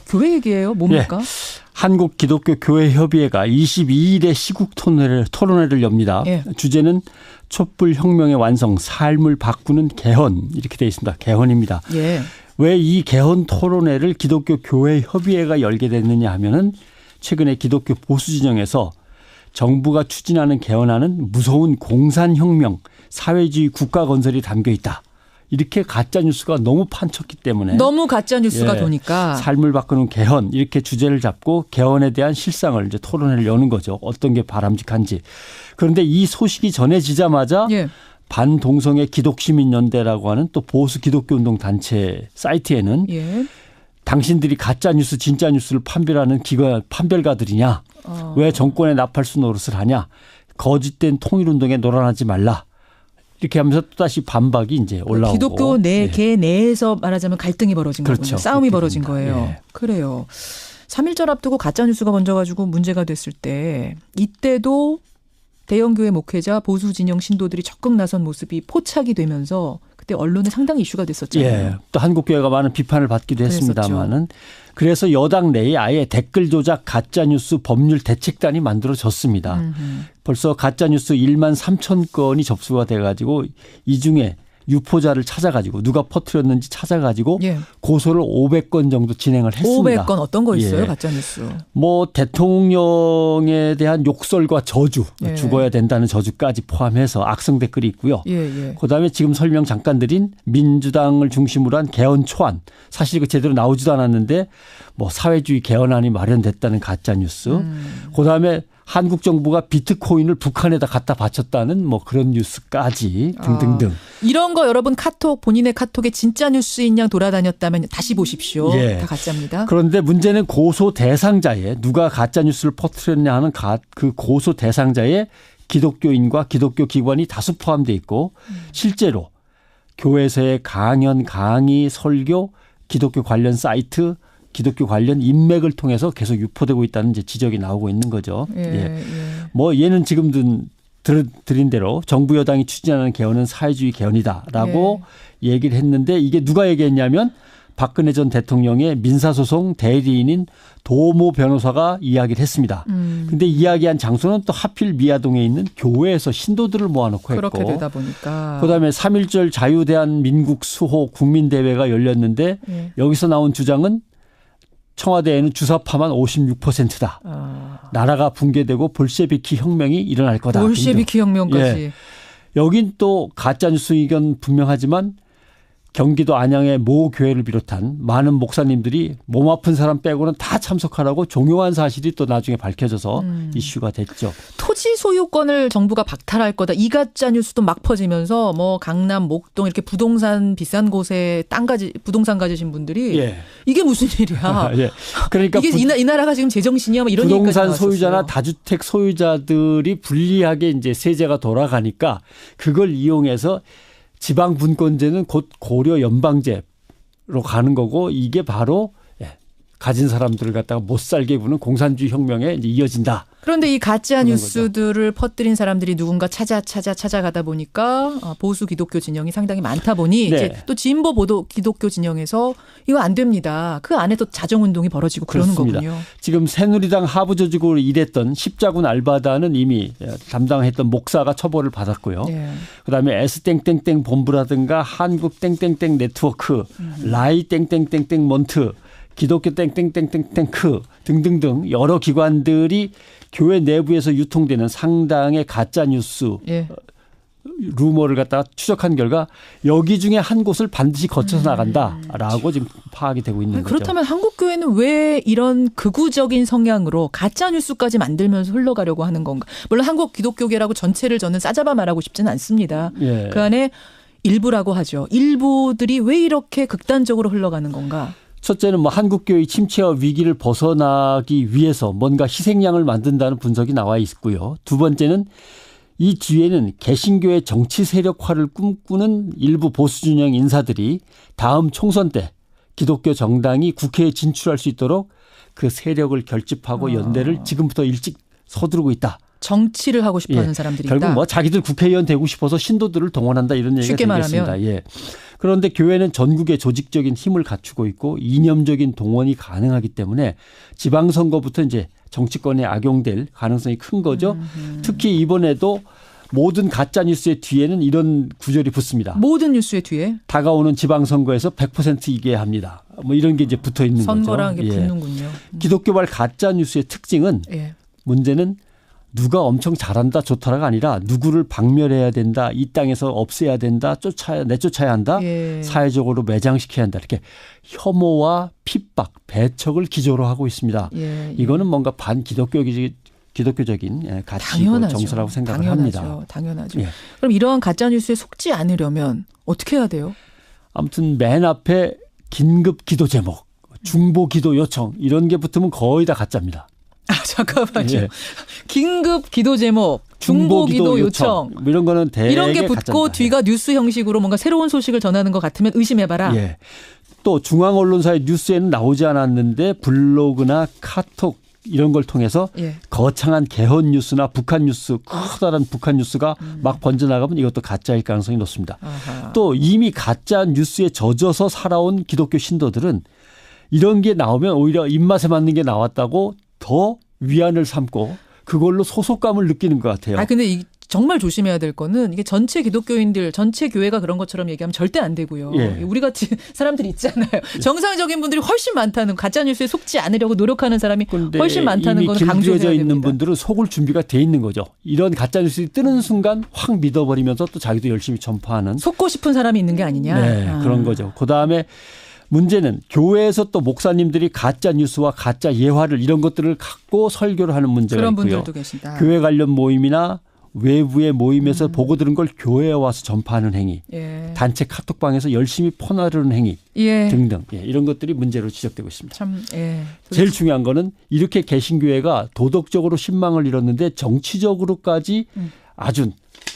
Speaker 2: 교회 얘기예요. 뭡니까?
Speaker 14: 예, 한국기독교교회협의회가 22일에 시국 토론회를 엽니다. 예. 주제는 촛불혁명의 완성, 삶을 바꾸는 개헌 이렇게 되어 있습니다. 개헌입니다. 예. 왜 이 개헌 토론회를 기독교교회협의회가 열게 됐느냐 하면은 최근에 기독교 보수 진영에서 정부가 추진하는 개헌안은 무서운 공산혁명, 사회주의 국가 건설이 담겨 있다. 이렇게 가짜 뉴스가 너무 판쳤기 때문에
Speaker 2: 너무 가짜 뉴스가 도니까
Speaker 14: 삶을 바꾸는 개헌 이렇게 주제를 잡고 개헌에 대한 실상을 이제 토론회를 여는 거죠. 어떤 게 바람직한지. 그런데 이 소식이 전해지자마자 반동성애 기독시민연대라고 하는 또 보수 기독교 운동 단체 사이트에는 당신들이 가짜 뉴스 진짜 뉴스를 판별하는 판별가들이냐. 왜 정권의 나팔수 노릇을 하냐. 거짓된 통일운동에 놀아나지 말라. 이렇게 하면서 또다시 반박이 이제 올라오고.
Speaker 2: 기독교 개 내에서 말하자면 갈등이 벌어진 거군요. 싸움이 벌어진 거예요. 그래요. 3.1절 앞두고 가짜뉴스가 번져가지고 문제가 됐을 때 이때도 대형교회 목회자 보수 진영 신도들이 적극 나선 모습이 포착이 되면서 그때 언론에 상당히 이슈가 됐었잖아요.
Speaker 14: 또 한국교회가 많은 비판을 받기도 했습니다만은 그래서 여당 내에 아예 댓글 조작 가짜뉴스 법률 대책단이 만들어졌습니다. 벌써 가짜뉴스 1만 3천 건이 접수가 돼가지고 이 중에 유포자를 찾아가지고 누가 퍼뜨렸는지 찾아가지고 고소를 500건 정도 진행을 했습니다.
Speaker 2: 500건 어떤 거 있어요? 가짜뉴스.
Speaker 14: 뭐 대통령에 대한 욕설과 저주, 죽어야 된다는 저주까지 포함해서 악성 댓글이 있고요. 그다음에 지금 설명 잠깐 드린 민주당을 중심으로 한 개헌 초안. 사실 그 제대로 나오지도 않았는데 뭐 사회주의 개헌안이 마련됐다는 가짜뉴스. 그다음에 한국 정부가 비트코인을 북한에다 갖다 바쳤다는 뭐 그런 뉴스까지 등등등.
Speaker 2: 이런 거 여러분 본인의 카톡에 진짜 뉴스인 양 돌아다녔다면 다시 보십시오. 다 가짜입니다.
Speaker 14: 그런데 문제는 고소 대상자에 누가 가짜 뉴스를 퍼뜨렸냐 하는 그 고소 대상자에 기독교인과 기독교 기관이 다수 포함되어 있고 실제로 교회에서의 강연, 강의, 설교, 기독교 관련 사이트 기독교 관련 인맥을 통해서 계속 유포되고 있다는 이제 지적이 나오고 있는 거죠. 뭐 얘는 지금 드린 대로 정부 여당이 추진하는 개헌은 사회주의 개헌이다라고 얘기를 했는데 이게 누가 얘기했냐면 박근혜 전 대통령의 민사소송 대리인인 도모 변호사가 이야기를 했습니다. 그런데 이야기한 장소는 또 하필 미아동에 있는 교회에서 신도들을 모아놓고 했고.
Speaker 2: 그렇게 되다 보니까.
Speaker 14: 그다음에 3.1절 자유대한민국 수호 국민대회가 열렸는데 여기서 나온 주장은 청와대에는 주사파만 56%다. 나라가 붕괴되고 볼셰비키 혁명이 일어날 거다.
Speaker 2: 볼셰비키 혁명까지.
Speaker 14: 여긴 또 가짜뉴스 의견 분명하지만 경기도 안양의 모 교회를 비롯한 많은 목사님들이 몸 아픈 사람 빼고는 다 참석하라고 종용한 사실이 또 나중에 밝혀져서 이슈가 됐죠.
Speaker 2: 토지 소유권을 정부가 박탈할 거다. 이 가짜 뉴스도 막 퍼지면서 뭐 강남, 목동 이렇게 부동산 비싼 곳에 부동산 가지신 분들이 이게 무슨 일이야.
Speaker 14: 그러니까
Speaker 2: 이게 이 나라가 지금 제정신이야. 뭐 이런
Speaker 14: 부동산 소유자나 다주택 소유자들이 불리하게 이제 세제가 돌아가니까 그걸 이용해서 지방 분권제는 곧 고려 연방제로 가는 거고 이게 바로 가진 사람들을 갖다가 못 살게 구는 공산주의 혁명에 이제 이어진다.
Speaker 2: 그런데 이 가짜 뉴스들을 퍼뜨린 사람들이 누군가 찾아가다 보니까 보수 기독교 진영이 상당히 많다 보니 이제 또 진보 기독교 진영에서 이거 안 됩니다. 그 안에 또 자정운동이 벌어지고 그러는 거군요.
Speaker 14: 지금 새누리당 하부 조직으로 일했던 십자군 알바다는 이미 담당했던 목사가 처벌을 받았고요. 그다음에 S땡땡땡 본부라든가 한국 땡땡땡 네트워크, 라이 땡땡땡땡 몬트, 기독교 땡땡땡땡땡크 등등등 여러 기관들이 교회 내부에서 유통되는 상당의 가짜 뉴스 루머를 갖다가 추적한 결과 여기 중에 한 곳을 반드시 거쳐서 나간다라고 지금 파악이 되고 있는 거죠.
Speaker 2: 그렇다면 한국교회는 왜 이런 극우적인 성향으로 가짜 뉴스까지 만들면서 흘러가려고 하는 건가? 물론 한국 기독교계라고 전체를 저는 싸잡아 말하고 싶지는 않습니다. 그 안에 일부라고 하죠. 일부들이 왜 이렇게 극단적으로 흘러가는 건가?
Speaker 14: 첫째는 뭐 한국교회의 침체와 위기를 벗어나기 위해서 뭔가 희생양을 만든다는 분석이 나와 있고요. 두 번째는 이 뒤에는 개신교의 정치 세력화를 꿈꾸는 일부 보수 진영 인사들이 다음 총선 때 기독교 정당이 국회에 진출할 수 있도록 그 세력을 결집하고 연대를 지금부터 일찍 서두르고 있다.
Speaker 2: 정치를 하고 싶어하는 사람들이 있다.
Speaker 14: 결국 뭐 자기들 국회의원 되고 싶어서 신도들을 동원한다 이런 얘기가 되겠습니다. 그런데 교회는 전국에 조직적인 힘을 갖추고 있고 이념적인 동원이 가능하기 때문에 지방선거부터 이제 정치권에 악용될 가능성이 큰 거죠. 특히 이번에도 모든 가짜 뉴스의 뒤에는 이런 구절이 붙습니다.
Speaker 2: 모든 뉴스의 뒤에
Speaker 14: 다가오는 지방선거에서 100% 이겨야 합니다. 뭐 이런 게 이제 붙어 있는 거죠.
Speaker 2: 선거라는 게 붙는군요.
Speaker 14: 기독교발 가짜 뉴스의 특징은 문제는 누가 엄청 잘한다 좋다가 아니라 누구를 박멸해야 된다. 이 땅에서 없애야 된다. 내쫓아야 한다. 예. 사회적으로 매장시켜야 한다. 이렇게 혐오와 핍박, 배척을 기조로 하고 있습니다. 예. 이거는 뭔가 반기독교적인 가치고 정서라고 생각을 합니다.
Speaker 2: 당연하죠. 예. 그럼 이러한 가짜뉴스에 속지 않으려면 어떻게 해야 돼요?
Speaker 14: 아무튼 맨 앞에 긴급 기도 제목, 중보 기도 요청 이런 게 붙으면 거의 다 가짜입니다.
Speaker 2: 잠깐만요. 예. 긴급 기도 제목, 중보 기도 요청
Speaker 14: 이런 거는 대개
Speaker 2: 이런 게 붙고 가짜입니다. 뒤가 뉴스 형식으로 뭔가 새로운 소식을 전하는 것 같으면 의심해봐라.
Speaker 14: 예. 또 중앙 언론사의 뉴스에는 나오지 않았는데 블로그나 카톡 이런 걸 통해서 예. 거창한 개헌 뉴스나 북한 뉴스, 커다란 북한 뉴스가 막 번져나가면 이것도 가짜일 가능성이 높습니다. 아하. 또 이미 가짜 뉴스에 젖어서 살아온 기독교 신도들은 이런 게 나오면 오히려 입맛에 맞는 게 나왔다고 더 위안을 삼고 그걸로 소속감을 느끼는 것 같아요.
Speaker 2: 근데 정말 조심해야 될 거는 이게 전체 기독교인들, 전체 교회가 그런 것처럼 얘기하면 절대 안 되고요. 예. 우리 같이 사람들이 있잖아요. 정상적인 분들이 훨씬 많다는 가짜뉴스에 속지 않으려고 노력하는 사람이 훨씬 많다는 건 강조해야 됩니다.
Speaker 14: 이미 있는 분들은 속을 준비가 돼 있는 거죠. 이런 가짜뉴스가 뜨는 순간 확 믿어버리면서 또 자기도 열심히 전파하는.
Speaker 2: 속고 싶은 사람이 있는 게 아니냐.
Speaker 14: 네, 그런 거죠. 그다음에 문제는 교회에서 또 목사님들이 가짜 뉴스와 가짜 예화를 이런 것들을 갖고 설교를 하는 문제가
Speaker 2: 그런
Speaker 14: 있고요.
Speaker 2: 분들도 계시다.
Speaker 14: 교회 관련 모임이나 외부의 모임에서 보고 들은 걸 교회에 와서 전파하는 행위,
Speaker 2: 예.
Speaker 14: 단체 카톡방에서 열심히 퍼나르는 행위
Speaker 2: 예.
Speaker 14: 등등 이런 것들이 문제로 지적되고 있습니다.
Speaker 2: 참, 예.
Speaker 14: 제일 중요한 거는 이렇게 개신교회가 도덕적으로 신망을 잃었는데 정치적으로까지 아주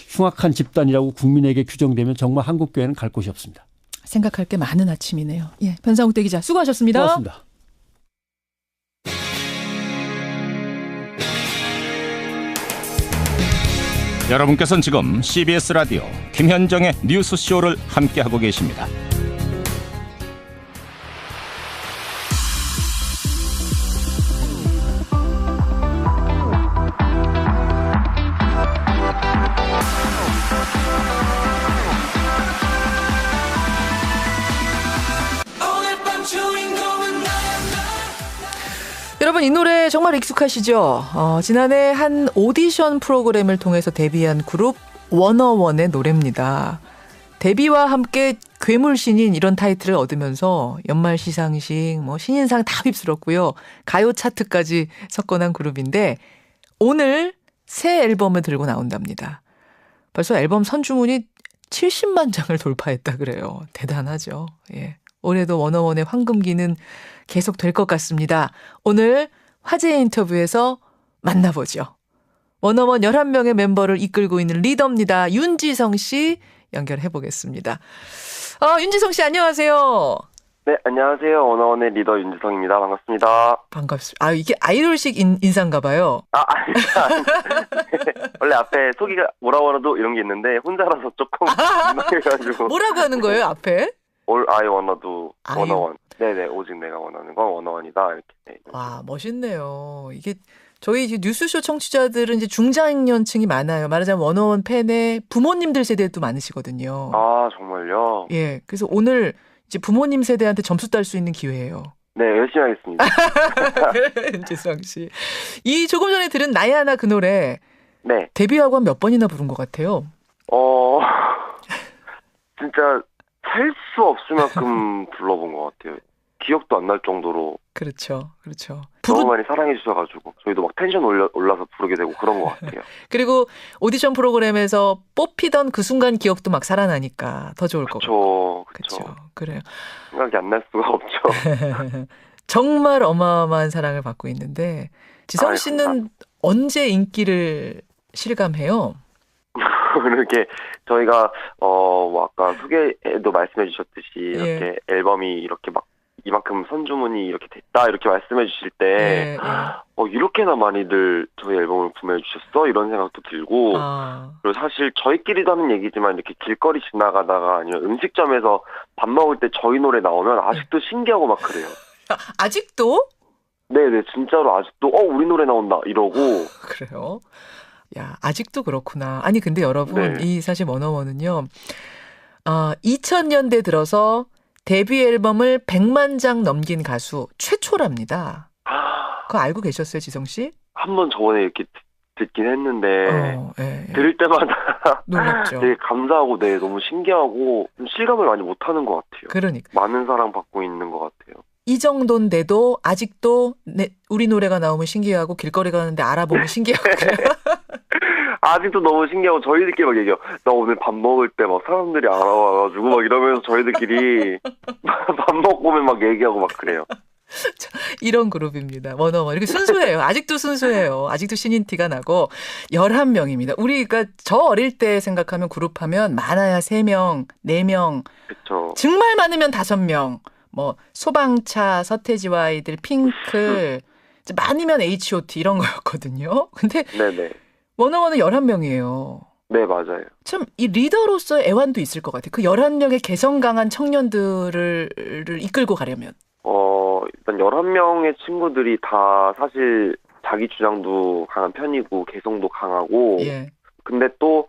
Speaker 14: 흉악한 집단이라고 국민에게 규정되면 정말 한국교회는 갈 곳이 없습니다.
Speaker 2: 생각할 게 많은 아침이네요. 예, 변상욱대 기자 수고하셨습니다.
Speaker 14: 고맙습니다.
Speaker 1: 여러분께서는 지금 CBS 라디오 김현정의 뉴스쇼를 함께하고 계십니다.
Speaker 2: 여러분 이 노래 정말 익숙하시죠? 지난해 한 오디션 프로그램을 통해서 데뷔한 그룹 워너원의 노래입니다. 데뷔와 함께 괴물신인 이런 타이틀을 얻으면서 연말 시상식, 신인상 다 휩쓸었고요. 가요 차트까지 석권한 그룹인데 오늘 새 앨범을 들고 나온답니다. 벌써 앨범 선주문이 70만 장을 돌파했다 그래요. 대단하죠. 예. 올해도 워너원의 황금기는 계속 될 것 같습니다. 오늘 화제 인터뷰에서 만나보죠. 워너원 11명의 멤버를 이끌고 있는 리더입니다. 윤지성 씨 연결해 보겠습니다. 윤지성 씨 안녕하세요.
Speaker 15: 네, 안녕하세요. 워너원의 리더 윤지성입니다. 반갑습니다.
Speaker 2: 반갑습니다. 이게 아이돌식 인사인가 봐요.
Speaker 15: 아닙니다. 원래 앞에 소개가 뭐라고 하나도 이런 게 있는데 혼자라서 조금 민망해가지고.
Speaker 2: 뭐라고 하는 거예요, 앞에?
Speaker 15: All I wanna do, 워너원. 네네, 오직 내가 원하는 건 워너원이다. 이렇게. 네.
Speaker 2: 와, 멋있네요. 이게 저희 뉴스쇼 청취자들은 이제 중장년층이 많아요. 말하자면 워너원 팬의 부모님들 세대도 많으시거든요.
Speaker 15: 아, 정말요?
Speaker 2: 예. 그래서 오늘 이제 부모님 세대한테 점수 딸 수 있는 기회예요.
Speaker 15: 네, 열심히 하겠습니다.
Speaker 2: 윤지성 씨. 이 조금 전에 들은 나의 하나 그 노래.
Speaker 15: 네.
Speaker 2: 데뷔하고 한 몇 번이나 부른 것 같아요?
Speaker 15: 진짜 살 수 없을 만큼 불러본 것 같아요. 기억도 안 날 정도로.
Speaker 2: 그렇죠. 그렇죠.
Speaker 15: 너무 많이 사랑해 주셔가지고 저희도 막 텐션 올라서 부르게 되고 그런 것 같아요.
Speaker 2: 그리고 오디션 프로그램에서 뽑히던 그 순간 기억도 막 살아나니까 더 좋을 것 같아요.
Speaker 15: 그렇죠.
Speaker 2: 그래요.
Speaker 15: 생각이 안 날 수가 없죠.
Speaker 2: 정말 어마어마한 사랑을 받고 있는데 지성 씨는
Speaker 15: 감사합니다.
Speaker 2: 언제 인기를 실감해요?
Speaker 15: 이렇게 저희가 아까 소개에도 말씀해 주셨듯이 이렇게 앨범이 이렇게 막 이만큼 선주문이 이렇게 됐다 이렇게 말씀해 주실 때 이렇게나 많이들 저희 앨범을 구매해 주셨어? 이런 생각도 들고 그리고 사실 저희끼리도 하는 얘기지만 이렇게 길거리 지나가다가 아니면 음식점에서 밥 먹을 때 저희 노래 나오면 아직도 신기하고 막 그래요.
Speaker 2: 아직도?
Speaker 15: 네네, 진짜로 아직도 우리 노래 나온다 이러고.
Speaker 2: 그래요? 야, 아직도 그렇구나. 아니 근데 여러분 이 사실 워너원은요 2000년대 들어서 데뷔 앨범을 100만 장 넘긴 가수 최초랍니다. 그거 알고 계셨어요, 지성 씨?
Speaker 15: 한번 저번에 이렇게 듣긴 했는데 들을 때마다
Speaker 2: 놀랍죠.
Speaker 15: 되게 감사하고 너무 신기하고 실감을 많이 못하는 것 같아요.
Speaker 2: 그러니까
Speaker 15: 많은 사랑 받고 있는 것 같아요.
Speaker 2: 이 정도인데도 아직도 우리 노래가 나오면 신기하고 길거리 가는데 알아보면 신기하고 그래요.
Speaker 15: 아직도 너무 신기하고 저희들끼리 막 얘기해요. 나 오늘 밥 먹을 때 막 사람들이 알아와가지고 막 이러면서 저희들끼리 밥 먹고 막 얘기하고 막 그래요.
Speaker 2: 이런 그룹입니다. 워너원. 이렇게 순수해요. 아직도 순수해요. 아직도 신인 티가 나고 11명입니다. 우리가 저 어릴 때 생각하면 그룹 하면 많아야 3명, 4명.
Speaker 15: 그렇죠.
Speaker 2: 정말 많으면 5명. 뭐 소방차, 서태지와 아이들, 핑클, 많으면 H.O.T 이런 거였거든요. 근데
Speaker 15: 네네.
Speaker 2: 워너원은 11명이에요.
Speaker 15: 네, 맞아요.
Speaker 2: 참 이 리더로서의 애환도 있을 것 같아요. 그 11명의 개성 강한 청년들을 이끌고 가려면.
Speaker 15: 일단 11명의 친구들이 다 사실 자기 주장도 강한 편이고 개성도 강하고 근데 또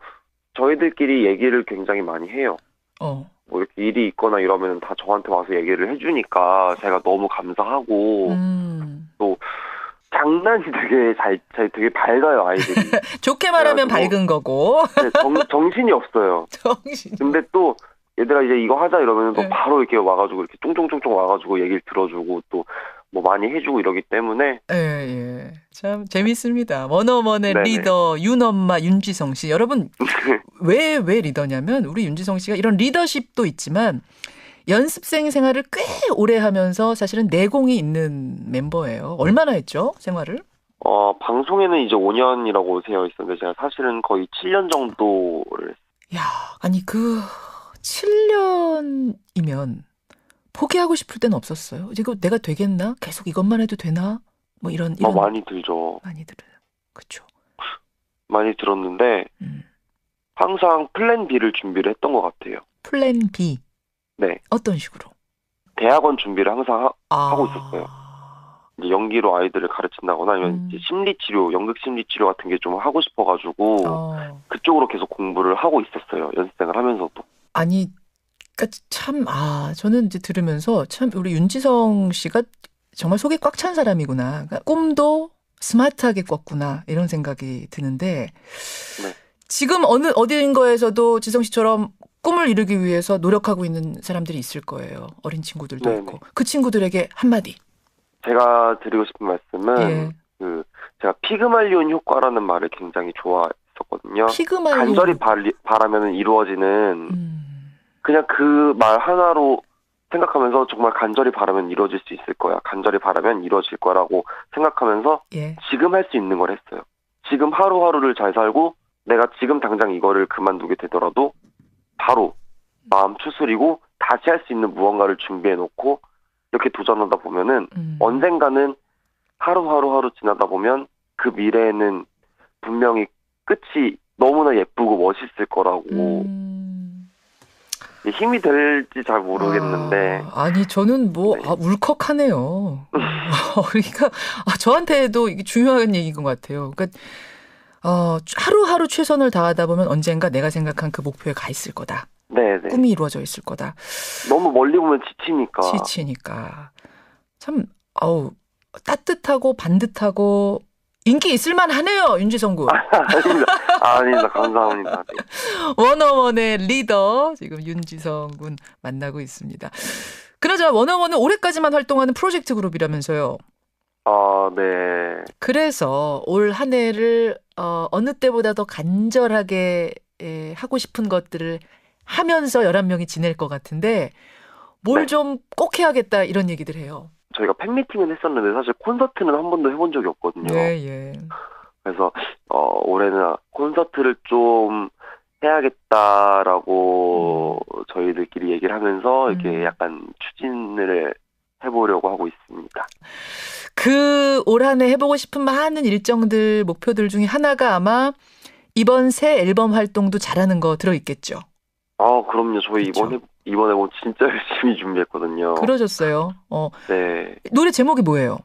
Speaker 15: 저희들끼리 얘기를 굉장히 많이 해요. 뭐 이렇게 일이 있거나 이러면 다 저한테 와서 얘기를 해주니까 제가 너무 감사하고 또 장난이 되게 밝아요, 아이들이.
Speaker 2: 좋게 말하면 밝은 거고.
Speaker 15: 네, 정신이 없어요. 근데 또 얘들아 이제 이거 하자 이러면 또 바로 이렇게 와가지고 이렇게 쫑쫑쫑쫑 와가지고 얘기를 들어주고 또 뭐 많이 해주고 이러기 때문에.
Speaker 2: 예. 참 재밌습니다. 워너원의 리더 윤엄마 윤지성 씨. 여러분 왜 리더냐면 우리 윤지성 씨가 이런 리더십도 있지만 연습생 생활을 꽤 오래 하면서 사실은 내공이 있는 멤버예요. 얼마나 했죠? 생활을?
Speaker 15: 방송에는 이제 5년이라고 되어 있었는데 제가 사실은 거의 7년 정도를.
Speaker 2: 야, 아니 그 7년이면 포기하고 싶을 때는 없었어요. 이거 내가 되겠나? 계속 이것만 해도 되나? 뭐 이런.
Speaker 15: 많이 들죠.
Speaker 2: 많이 들어요. 그렇죠.
Speaker 15: 많이 들었는데 항상 플랜 B를 준비를 했던 것 같아요.
Speaker 2: 플랜 B.
Speaker 15: 네.
Speaker 2: 어떤 식으로?
Speaker 15: 대학원 준비를 항상 하고 있었어요. 이제 연기로 아이들을 가르친다거나 아니면 이제 심리치료, 연극 심리치료 같은 게 좀 하고 싶어가지고 그쪽으로 계속 공부를 하고 있었어요. 연습생을 하면서도.
Speaker 2: 아니, 그러니까 참 저는 이제 들으면서 참 우리 윤지성 씨가 정말 속이 꽉 찬 사람이구나. 그러니까 꿈도 스마트하게 꿨구나 이런 생각이 드는데 지금 어딘가에서도 지성 씨처럼 꿈을 이루기 위해서 노력하고 있는 사람들이 있을 거예요. 어린 친구들도 있고. 그 친구들에게 한마디.
Speaker 15: 제가 드리고 싶은 말씀은 제가 피그말리온 효과라는 말을 굉장히 좋아했었거든요.
Speaker 2: 피그말리온.
Speaker 15: 간절히 바라면 이루어지는 그냥 그 말 하나로 생각하면서 정말 간절히 바라면 이루어질 수 있을 거야. 간절히 바라면 이루어질 거라고 생각하면서 지금 할 수 있는 걸 했어요. 지금 하루하루를 잘 살고 내가 지금 당장 이거를 그만두게 되더라도 바로 마음 추스리고 다시 할 수 있는 무언가를 준비해 놓고 이렇게 도전하다 보면은 언젠가는 하루하루 지나다 보면 그 미래에는 분명히 끝이 너무나 예쁘고 멋있을 거라고 힘이 될지 잘 모르겠는데.
Speaker 2: 아니 저는 울컥하네요. 그러니까 저한테도 이게 중요한 얘기인 것 같아요. 그러니까 하루하루 최선을 다하다 보면 언젠가 내가 생각한 그 목표에 가 있을 거다.
Speaker 15: 네네.
Speaker 2: 꿈이 이루어져 있을 거다.
Speaker 15: 너무 멀리 보면 지치니까.
Speaker 2: 참 따뜻하고 반듯하고 인기 있을만 하네요. 윤지성 군.
Speaker 15: 아닙니다. 감사합니다.
Speaker 2: 워너원의 리더 지금 윤지성 군 만나고 있습니다. 그나저나 워너원은 올해까지만 활동하는 프로젝트 그룹이라면서요.
Speaker 15: 네.
Speaker 2: 그래서 올 한 해를 어느 때보다 더 간절하게 하고 싶은 것들을 하면서 11명이 지낼 것 같은데 뭘 좀 꼭 해야겠다 이런 얘기들 해요.
Speaker 15: 저희가 팬미팅은 했었는데 사실 콘서트는 한 번도 해본 적이 없거든요. 그래서 올해는 콘서트를 좀 해야겠다라고 저희들끼리 얘기를 하면서 이렇게 약간 추진을 해보려고 하고 있습니다.
Speaker 2: 그 올 한 해 해보고 싶은 많은 일정들, 목표들 중에 하나가 아마 이번 새 앨범 활동도 잘하는 거 들어있겠죠?
Speaker 15: 그럼요. 저희 그렇죠. 이번 앨범 진짜 열심히 준비했거든요.
Speaker 2: 그러셨어요?
Speaker 15: 네.
Speaker 2: 노래 제목이 뭐예요?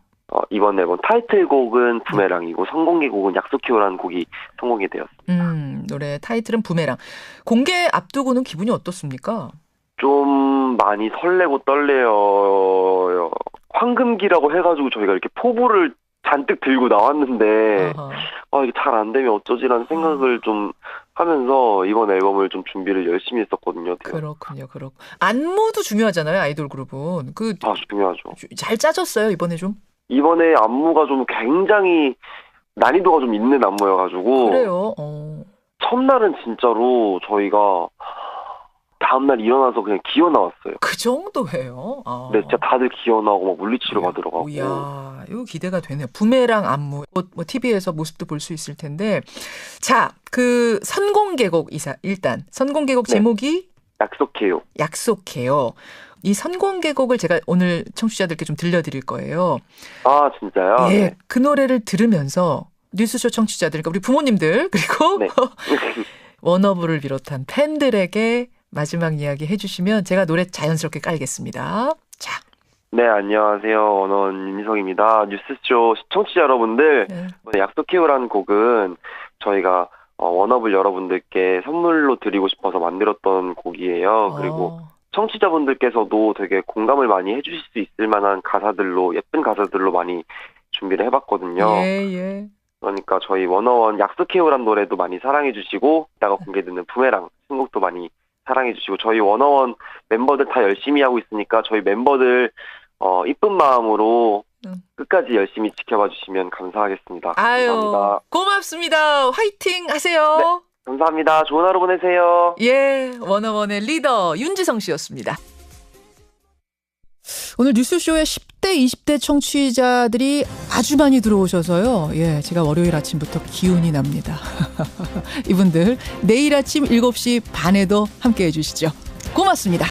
Speaker 15: 이번 앨범 타이틀곡은 부메랑이고 선공개곡은 약속해요라는 곡이 선공이 되었습니다.
Speaker 2: 노래 타이틀은 부메랑. 공개 앞두고는 기분이 어떻습니까?
Speaker 15: 좀 많이 설레고 떨려요. 황금기라고 해가지고 저희가 이렇게 포부를 잔뜩 들고 나왔는데 이게 잘 안 되면 어쩌지라는 생각을 좀 하면서 이번 앨범을 좀 준비를 열심히 했었거든요.
Speaker 2: 그렇군요. 안무도 중요하잖아요. 아이돌 그룹은.
Speaker 15: 중요하죠.
Speaker 2: 잘 짜졌어요, 이번에 좀?
Speaker 15: 이번에 안무가 좀 굉장히 난이도가 좀 있는 안무여가지고.
Speaker 2: 그래요?
Speaker 15: 첫날은 진짜로 저희가 다음날 일어나서 그냥 기어 나왔어요.
Speaker 2: 그 정도예요?
Speaker 15: 네, 진짜 다들 기어 나오고 막 물리치러 가더라고요.
Speaker 2: 이야, 이거 기대가 되네요. 부메랑 안무, 뭐 TV에서 모습도 볼 수 있을 텐데. 자, 그 선공개곡 일단 선공개곡 제목이
Speaker 15: 약속해요.
Speaker 2: 약속해요. 이 선공개곡을 제가 오늘 청취자들께 좀 들려드릴 거예요.
Speaker 15: 아, 진짜요?
Speaker 2: 예,
Speaker 15: 네.
Speaker 2: 그 노래를 들으면서 뉴스쇼 청취자들, 그러니까 우리 부모님들 그리고
Speaker 15: 네.
Speaker 2: 워너브를 비롯한 팬들에게 마지막 이야기 해주시면 제가 노래 자연스럽게 깔겠습니다. 자.
Speaker 15: 네, 안녕하세요. 원어원 윤희성입니다. 뉴스쇼 시청자 여러분들, 약속해요라는 곡은 저희가 워너블 여러분들께 선물로 드리고 싶어서 만들었던 곡이에요. 그리고 청취자분들께서도 되게 공감을 많이 해주실 수 있을 만한 가사들로, 예쁜 가사들로 많이 준비를 해봤거든요.
Speaker 2: 예.
Speaker 15: 그러니까 저희 워너원 약속해요라는 노래도 많이 사랑해주시고, 이따가 공개되는 부메랑 신곡도 많이 사랑해주시고, 저희 워너원 멤버들 다 열심히 하고 있으니까 저희 멤버들 이쁜 마음으로 끝까지 열심히 지켜봐 주시면 감사하겠습니다. 감사합니다.
Speaker 2: 고맙습니다. 화이팅 하세요.
Speaker 15: 네, 감사합니다. 좋은 하루 보내세요.
Speaker 2: 예, 워너원의 리더 윤지성 씨였습니다. 오늘 뉴스쇼에 10대, 20대 청취자들이 아주 많이 들어오셔서요. 예, 제가 월요일 아침부터 기운이 납니다. 이분들 내일 아침 7시 반에도 함께해 주시죠. 고맙습니다.